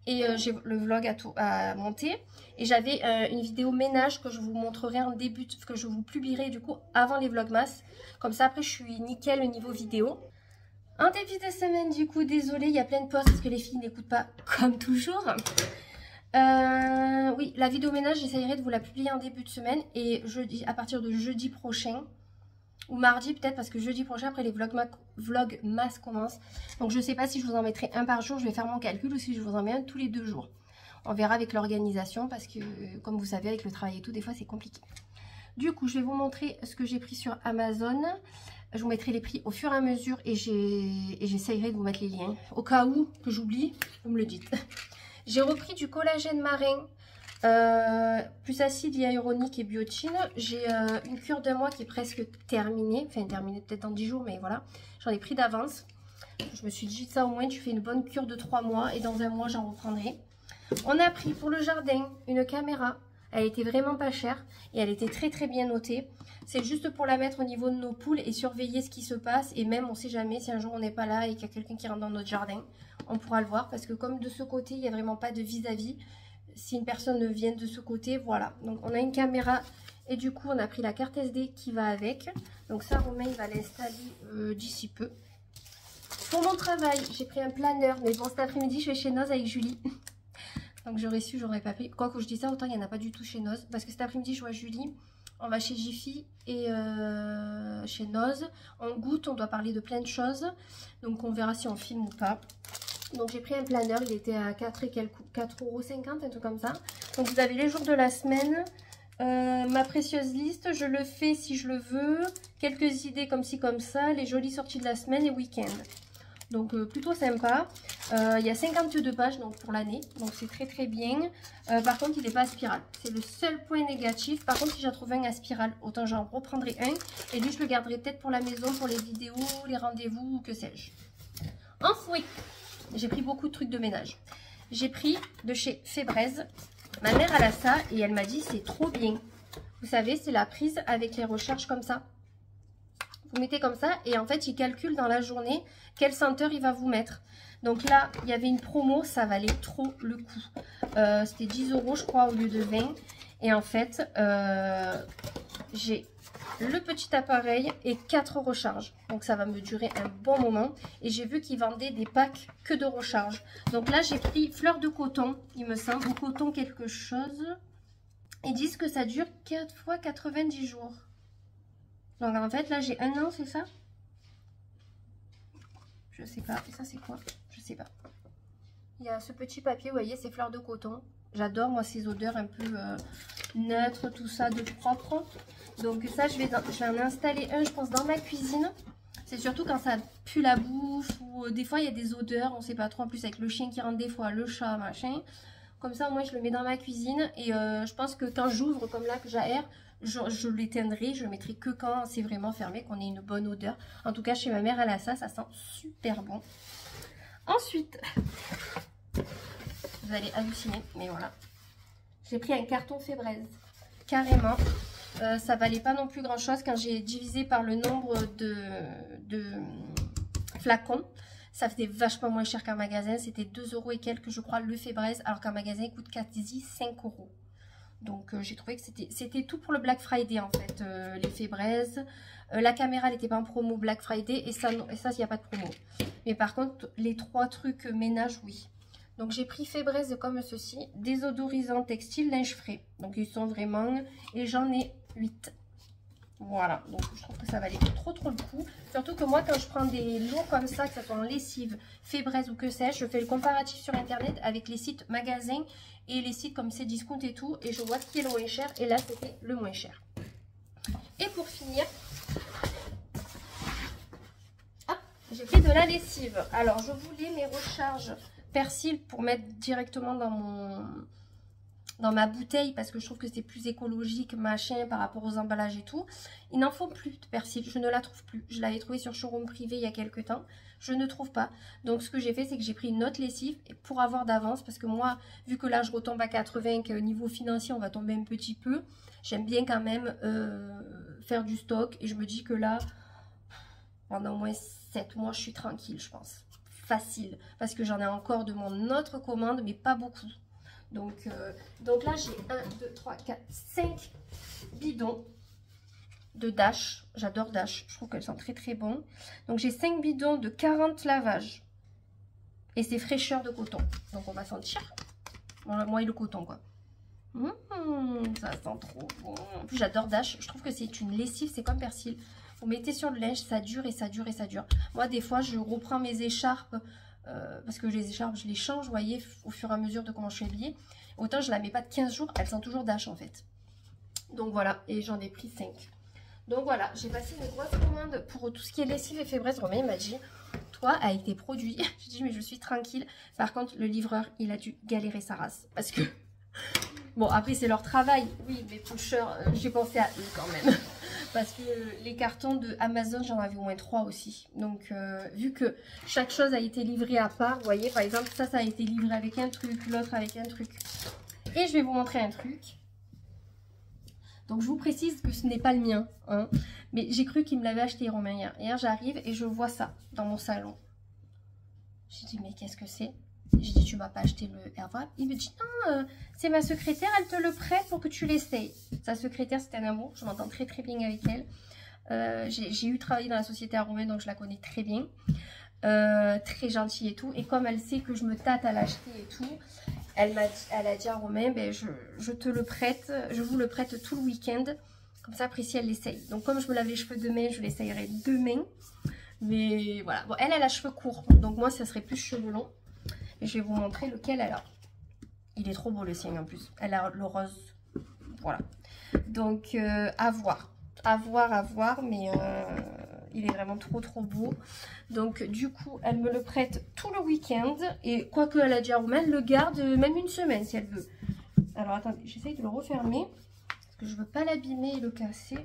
Et j'ai le vlog à monter. Et j'avais une vidéo ménage que je vous montrerai en début, que je vous publierai du coup avant les vlogmas. Comme ça, après, je suis nickel au niveau vidéo. En début de semaine, du coup, désolée, il y a plein de posts parce que les filles n'écoutent pas comme toujours. Oui, la vidéo ménage, j'essayerai de vous la publier en début de semaine. Et jeudi, à partir de jeudi prochain, ou mardi peut-être, parce que jeudi prochain, après les vlogmas commencent. Donc, je ne sais pas si je vous en mettrai un par jour, je vais faire mon calcul, ou si je vous en mets un tous les 2 jours. On verra avec l'organisation, parce que, comme vous savez, avec le travail et tout, des fois, c'est compliqué. Du coup, je vais vous montrer ce que j'ai pris sur Amazon. Je vous mettrai les prix au fur et à mesure et j'essayerai de vous mettre les liens. Au cas où que j'oublie, vous me le dites. J'ai repris du collagène marin, plus acide hyaluronique et biotine. J'ai une cure de mois qui est presque terminée. Enfin, terminée peut-être dans 10 jours, mais voilà. J'en ai pris d'avance. Je me suis dit ça, au moins, tu fais une bonne cure de 3 mois et dans 1 mois, j'en reprendrai. On a pris pour le jardin une caméra. Elle était vraiment pas chère et elle était très très bien notée. C'est juste pour la mettre au niveau de nos poules et surveiller ce qui se passe. Et même, on sait jamais si un jour on n'est pas là et qu'il y a quelqu'un qui rentre dans notre jardin, on pourra le voir. Parce que comme de ce côté, il n'y a vraiment pas de vis-à-vis. Si une personne vient de ce côté, voilà. Donc on a une caméra et du coup on a pris la carte SD qui va avec. Donc ça, Romain, il va l'installer d'ici peu. Pour mon travail, j'ai pris un planeur. Mais bon, cet après-midi, je vais chez Noz avec Julie. Donc j'aurais su, j'aurais pas pris. Quoi que je dis ça, autant il n'y en a pas du tout chez Noz. Parce que cet après-midi, je vois Julie. On va chez Jiffy et chez Noz. On goûte, on doit parler de plein de choses. Donc on verra si on filme ou pas. Donc j'ai pris un planeur, il était à 4,50 €, un truc comme ça. Donc vous avez les jours de la semaine, Ma précieuse liste, je le fais si je le veux. Quelques idées comme ci comme ça, les jolies sorties de la semaine et week-end. Donc plutôt sympa. Il y a 52 pages donc pour l'année, donc c'est très très bien. Par contre, il n'est pas à spirale. C'est le seul point négatif. Par contre, si j'en trouve un à spirale, autant j'en reprendrai un. Et lui, je le garderai peut-être pour la maison, pour les vidéos, les rendez-vous, que sais-je. Ensuite, j'ai pris beaucoup de trucs de ménage. J'ai pris de chez Febreze. Ma mère, elle a ça et elle m'a dit c'est trop bien. Vous savez, c'est la prise avec les recharges comme ça. Vous mettez comme ça et en fait, il calcule dans la journée quelle senteur il va vous mettre. Donc là, il y avait une promo, ça valait trop le coup. C'était 10 € je crois au lieu de 20. Et en fait, j'ai le petit appareil et 4 recharges. Donc ça va me durer un bon moment. Et j'ai vu qu'ils vendaient des packs que de recharge. Donc là, j'ai pris fleur de coton, il me semble, ou coton quelque chose. Ils disent que ça dure 4 fois 90 jours. Donc en fait, là, j'ai 1 an, c'est ça? Je sais pas. Et ça, c'est quoi? Je sais pas. Il y a ce petit papier, vous voyez, c'est fleur de coton. J'adore, moi, ces odeurs un peu neutres, tout ça, de propre. Donc ça, je vais en installer un, je pense, dans ma cuisine. C'est surtout quand ça pue la bouffe ou des fois, il y a des odeurs, on sait pas trop. En plus, avec le chien qui rentre des fois, le chat, machin. Comme ça, moi, je le mets dans ma cuisine. Et je pense que quand j'ouvre, comme là, que j'aère, je l'éteindrai. Je le mettrai que quand c'est vraiment fermé, qu'on ait une bonne odeur. En tout cas, chez ma mère, elle a ça. Ça sent super bon. Ensuite, vous allez halluciner, mais voilà. J'ai pris un carton Febreze. Carrément. Ça valait pas non plus grand chose quand j'ai divisé par le nombre de flacons. Ça faisait vachement moins cher qu'un magasin. C'était 2 € et quelques, je crois, le Febreze. Alors qu'un magasin, il coûte quasi 5 €. Donc, j'ai trouvé que c'était tout pour le Black Friday, en fait, les Febreze. La caméra, elle n'était pas en promo Black Friday. Et ça, il n'y a pas de promo. Mais par contre, les 3 trucs ménage, oui. Donc, j'ai pris Febreze comme ceci. Désodorisant textile, linge frais. Donc, ils sont vraiment... Et j'en ai 8. Voilà, donc je trouve que ça valait trop le coup. Surtout que moi, quand je prends des lots comme ça, que ce soit en lessive, Febreze ou que sais-je, je fais le comparatif sur internet avec les sites magasins et les sites comme Cdiscount et tout, et je vois ce qui est le moins cher, et là c'était le moins cher. Et pour finir, j'ai pris de la lessive. Alors je voulais mes recharges persil pour mettre directement dans ma bouteille parce que je trouve que c'est plus écologique, machin, par rapport aux emballages et tout. Il n'en faut plus de persil, je ne la trouve plus. Je l'avais trouvée sur Showroom Privé il y a quelques temps, je ne trouve pas. Donc ce que j'ai fait, c'est que j'ai pris une autre lessive pour avoir d'avance, parce que moi, vu que là je retombe à 80, que niveau financier on va tomber un petit peu, j'aime bien quand même faire du stock, et je me dis que là, pendant au moins 7 mois, je suis tranquille, je pense. Facile, parce que j'en ai encore de mon autre commande, mais pas beaucoup. Donc là, j'ai 1, 2, 3, 4, 5 bidons de Dash. J'adore Dash. Je trouve qu'elles sont très bon. Donc, j'ai 5 bidons de 40 lavages. Et c'est fraîcheur de coton. Donc, on va sentir. Voilà, moi et le coton, quoi. Ça sent trop bon. En plus, j'adore Dash. Je trouve que c'est une lessive. C'est comme persil. Vous mettez sur le linge, ça dure et ça dure et ça dure. Moi, des fois, je reprends mes écharpes. Parce que les écharpes, je les change, vous voyez, au fur et à mesure de comment je suis habillée. Autant je ne la mets pas de 15 jours, elle sent toujours Dash en fait. Donc voilà, et j'en ai pris 5. Donc voilà, j'ai passé une grosse commande pour tout ce qui est lessive et Febreze. Romain m'a dit, toi, avec tes produits, je dis, mais je suis tranquille. Par contre, le livreur, il a dû galérer sa race. Parce que, bon, après, c'est leur travail. Oui, mais pusher, j'ai pensé à eux quand même. Parce que les cartons de Amazon, j'en avais au moins 3 aussi. Donc, vu que chaque chose a été livrée à part, vous voyez, par exemple, ça a été livré avec un truc, l'autre avec un truc. Et je vais vous montrer un truc. Donc, je vous précise que ce n'est pas le mien, hein, mais j'ai cru qu'il me l'avait acheté, Romain, hier. Hier, j'arrive et je vois ça dans mon salon. J'ai dit, mais qu'est-ce que c'est? J'ai dit, tu m'as pas acheté le AirWrap? Il me dit, non, c'est ma secrétaire, elle te le prête pour que tu l'essayes. Sa secrétaire, c'est un amour, je m'entends très bien avec elle. J'ai eu travaillé dans la société à Romain, donc je la connais très bien. Très gentille et tout. Et comme elle sait que je me tâte à l'acheter et tout, elle a dit à Romain, ben, je te le prête, je vous le prête tout le week-end. Comme ça, Priscille, elle l'essaye. Donc comme je me lave les cheveux demain, je l'essayerai demain. Mais voilà, bon, elle a les cheveux courts, donc moi, ça serait plus cheveux longs. Et je vais vous montrer lequel elle a. Il est trop beau le sien en plus. Elle a le rose. Voilà. Donc, à voir. À voir, mais il est vraiment trop beau. Donc, du coup, elle me le prête tout le week-end. Et quoi qu'elle a déjà elle le garde même une semaine si elle veut. Alors, attendez, j'essaye de le refermer. Parce que je veux pas l'abîmer et le casser.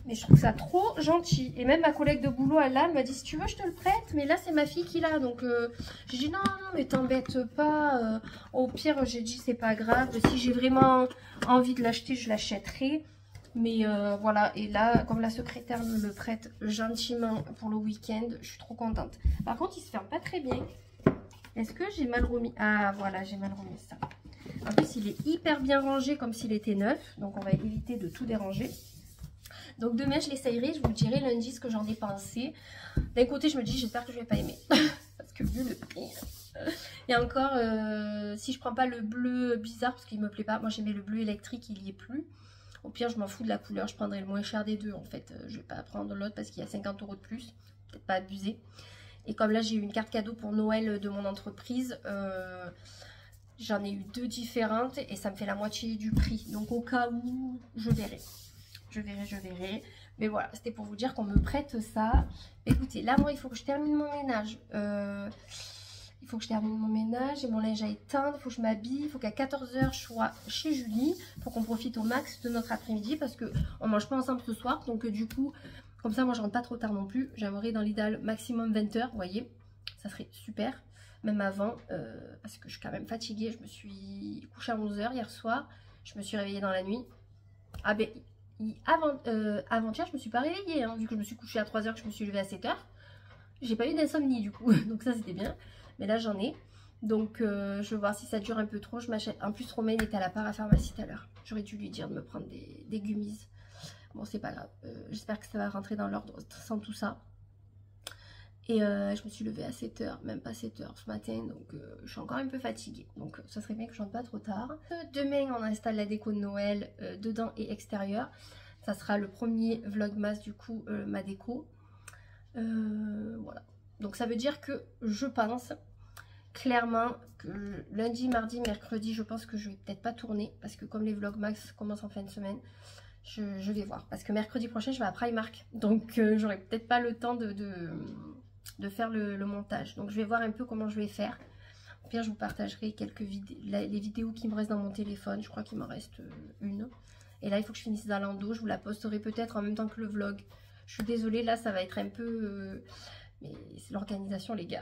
Mais je trouve ça trop gentil. Et même ma collègue de boulot, elle m'a dit, si tu veux, je te le prête. Mais là, c'est ma fille qui l'a. Donc, j'ai dit, non, mais t'embête pas. Au pire, j'ai dit, c'est pas grave. Si j'ai vraiment envie de l'acheter, je l'achèterai. Mais voilà. Et là, comme la secrétaire me le prête gentiment pour le week-end, je suis trop contente. Par contre, il se ferme pas très bien. Est-ce que j'ai mal remis? Ah, voilà, j'ai mal remis ça. En plus, il est hyper bien rangé comme s'il était neuf. Donc, on va éviter de tout déranger. Donc demain je l'essayerai, je vous dirai lundi ce que j'en ai pensé. D'un côté je me dis j'espère que je vais pas aimer. Parce que vu le prix. Et encore si je prends pas le bleu bizarre parce qu'il me plaît pas. Moi j'aimais le bleu électrique, il y est plus. Au pire je m'en fous de la couleur, je prendrai le moins cher des deux en fait. Je vais pas prendre l'autre parce qu'il y a 50 € de plus. Peut-être pas abusé. Et comme là j'ai eu une carte cadeau pour Noël de mon entreprise. J'en ai eu 2 différentes et ça me fait la moitié du prix. Donc au cas où je verrai. Je verrai. Mais voilà, c'était pour vous dire qu'on me prête ça. Écoutez, là, moi, il faut que je termine mon ménage. J'ai mon linge à éteindre. Il faut que je m'habille. Il faut qu'à 14 h, je sois chez Julie. Pour qu'on profite au max de notre après-midi. Parce qu'on ne mange pas ensemble ce soir. Donc, du coup, comme ça, moi, je rentre pas trop tard non plus. J'aimerais dans l'idéal maximum 20 h. Vous voyez, ça serait super. Même avant. Parce que je suis quand même fatiguée. Je me suis couchée à 11 h hier soir. Je me suis réveillée dans la nuit. Ah ben... avant-hier je me suis pas réveillée hein, vu que je me suis couchée à 3 h, que je me suis levée à 7 h. J'ai pas eu d'insomnie du coup. Donc ça c'était bien. Mais là j'en ai. Donc je vais voir si ça dure un peu trop. Je m'achète. En plus Romain était à la parapharmacie tout à l'heure. J'aurais dû lui dire de me prendre des gummies. Bon c'est pas grave. J'espère que ça va rentrer dans l'ordre sans tout ça. Et je me suis levée à 7 h, même pas 7 h ce matin, donc je suis encore un peu fatiguée. Donc ça serait bien que je rentre pas trop tard. Demain on installe la déco de Noël dedans et extérieur. Ça sera le premier vlogmas du coup, ma déco. Voilà. Donc ça veut dire que je pense clairement que lundi, mardi, mercredi, je pense que je vais peut-être pas tourner. Parce que comme les vlogmas commencent en fin de semaine, je vais voir. Parce que mercredi prochain je vais à Primark. Donc j'aurai peut-être pas le temps de faire le montage. Donc je vais voir un peu comment je vais faire. Au pire je vous partagerai quelques vidéos, les vidéos qui me restent dans mon téléphone. Je crois qu'il m'en reste une. Et là il faut que je finisse Zalando. Je vous la posterai peut-être en même temps que le vlog. Je suis désolée, là ça va être un peu... mais c'est l'organisation les gars.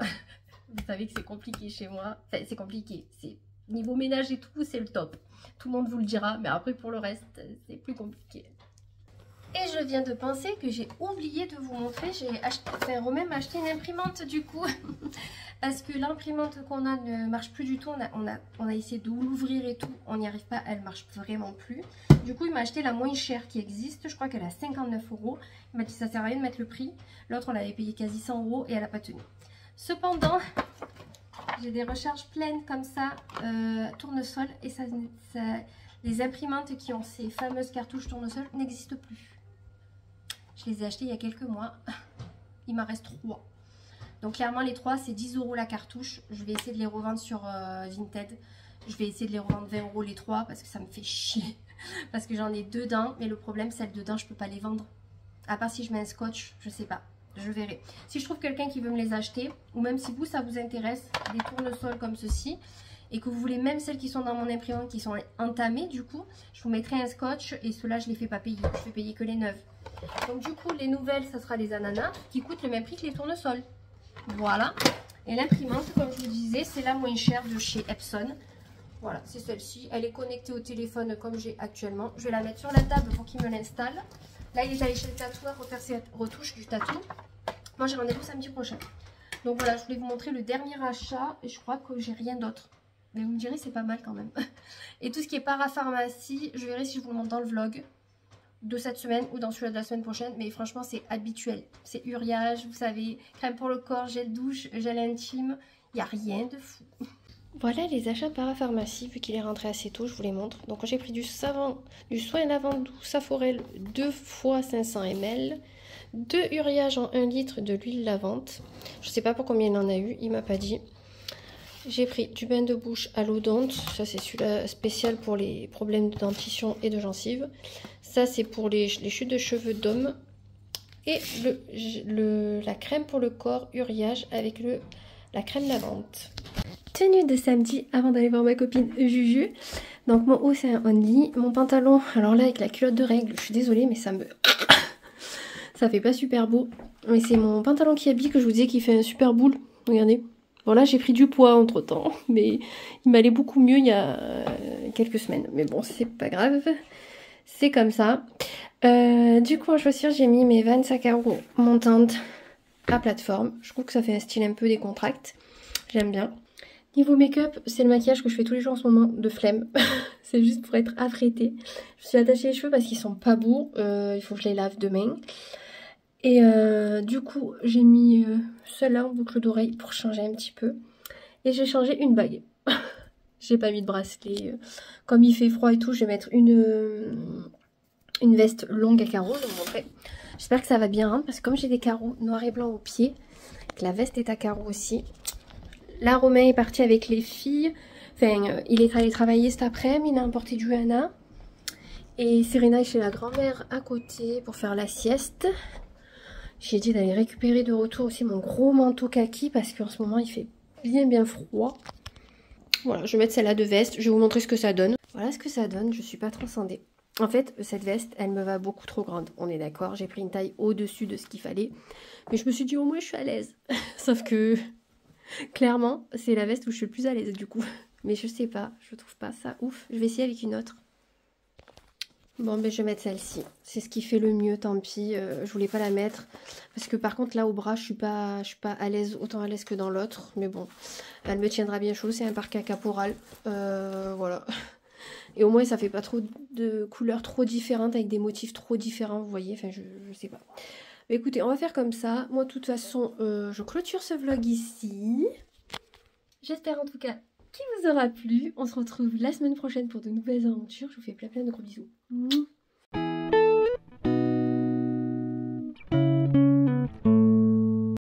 Vous savez que c'est compliqué chez moi. Enfin c'est compliqué. C'est niveau ménage et tout, c'est le top. Tout le monde vous le dira. Mais après pour le reste, c'est plus compliqué. Et je viens de penser que j'ai oublié de vous montrer, Romain m'a acheté une imprimante du coup. Parce que l'imprimante qu'on a ne marche plus du tout, on a essayé de l'ouvrir et tout, on n'y arrive pas, elle marche vraiment plus. Du coup il m'a acheté la moins chère qui existe, je crois qu'elle a 59 €. Il m'a dit ça sert à rien de mettre le prix, l'autre on l'avait payé quasi 100 € et elle n'a pas tenu. Cependant, j'ai des recharges pleines comme ça, tournesol, et les imprimantes qui ont ces fameuses cartouches tournesol n'existent plus. Je les ai achetées il y a quelques mois. Il m'en reste 3. Donc clairement les 3 c'est 10 € la cartouche. Je vais essayer de les revendre sur Vinted. Je vais essayer de les revendre 20 € les 3 parce que ça me fait chier. Parce que j'en ai 2 dedans. Mais le problème celles dedans je peux pas les vendre. À part si je mets un scotch, je sais pas. Je verrai. Si je trouve quelqu'un qui veut me les acheter, ou même si vous ça vous intéresse, des tournesols comme ceci, et que vous voulez même celles qui sont dans mon imprimante qui sont entamées, du coup je vous mettrai un scotch et ceux-là je les fais pas payer. Je fais payer que les neuves. Donc du coup les nouvelles ça sera les ananas qui coûtent le même prix que les tournesols. Voilà. Et l'imprimante comme je vous disais c'est la moins chère de chez Epson. Voilà, c'est celle-ci. Elle est connectée au téléphone comme j'ai actuellement. Je vais la mettre sur la table pour qu'il me l'installe. Là il est allé chez le tatoueur refaire ses retouches du tatou. Moi j'ai rendez-vous samedi prochain. Donc voilà, je voulais vous montrer le dernier achat et je crois que j'ai rien d'autre. Mais vous me direz c'est pas mal quand même. Et tout ce qui est parapharmacie, je verrai si je vous le montre dans le vlog de cette semaine ou dans celui de la semaine prochaine. Mais franchement c'est habituel. C'est uriage, vous savez, crème pour le corps, gel douche, gel intime. Il n'y a rien de fou. Voilà les achats parapharmacie, vu qu'il est rentré assez tôt, je vous les montre. Donc j'ai pris du savon, du soin lavande doux Saforel 2 fois 500 ml. 2 uriages en 1 litre de l'huile lavante. Je sais pas pour combien il en a eu, il m'a pas dit. J'ai pris du bain de bouche à l'odonte. Ça, c'est celui-là spécial pour les problèmes de dentition et de gencives. Ça, c'est pour les chutes de cheveux d'homme. Et la crème pour le corps, Uriage, avec la crème lavande. Tenue de samedi avant d'aller voir ma copine Juju. Donc mon haut, c'est un only. Mon pantalon, alors là, avec la culotte de règle, je suis désolée, mais ça fait pas super beau. Mais c'est mon pantalon qui habille que je vous disais qui fait un super boule. Regardez. Bon là j'ai pris du poids entre temps, mais il m'allait beaucoup mieux il y a quelques semaines. Mais bon c'est pas grave, c'est comme ça. Du coup en chaussures j'ai mis mes Vans à carreaux montantes à plateforme. Je trouve que ça fait un style un peu décontracté. J'aime bien. Niveau make-up, c'est le maquillage que je fais tous les jours en ce moment de flemme. C'est juste pour être affrétée. Je me suis attachée les cheveux parce qu'ils sont pas beaux. Il faut que je les lave demain. Et du coup, j'ai mis celle-là en boucle d'oreille pour changer un petit peu. Et j'ai changé une bague. J'ai pas mis de bracelet. Comme il fait froid et tout, je vais mettre une veste longue à carreaux. Je vais vous montrer. J'espère que ça va bien rendre parce que comme j'ai des carreaux noirs et blancs aux pieds, que la veste est à carreaux aussi. Là, Romain est parti avec les filles. Enfin, il est allé travailler cet après-midi. Il a emporté du Hana. Et Serena est chez la grand-mère à côté pour faire la sieste. J'ai dit d'aller récupérer de retour aussi mon gros manteau kaki parce qu'en ce moment il fait bien froid. Voilà, je vais mettre celle-là de veste, je vais vous montrer ce que ça donne. Voilà ce que ça donne, je suis pas transcendée. En fait, cette veste, elle me va beaucoup trop grande, on est d'accord. J'ai pris une taille au-dessus de ce qu'il fallait. Mais je me suis dit au moins je suis à l'aise. Sauf que, clairement, c'est la veste où je suis le plus à l'aise du coup. Mais je sais pas, je trouve pas ça ouf. Je vais essayer avec une autre. Bon ben je vais mettre celle-ci, c'est ce qui fait le mieux, tant pis, je voulais pas la mettre parce que par contre là au bras je suis pas à l'aise, autant à l'aise que dans l'autre, mais bon, elle me tiendra bien chaud, c'est un parka caporal, voilà, et au moins ça fait pas trop de couleurs trop différentes avec des motifs trop différents, vous voyez, enfin je sais pas. Mais écoutez, on va faire comme ça, moi de toute façon je clôture ce vlog ici, j'espère en tout cas qui vous aura plu. On se retrouve la semaine prochaine pour de nouvelles aventures. Je vous fais plein de gros bisous.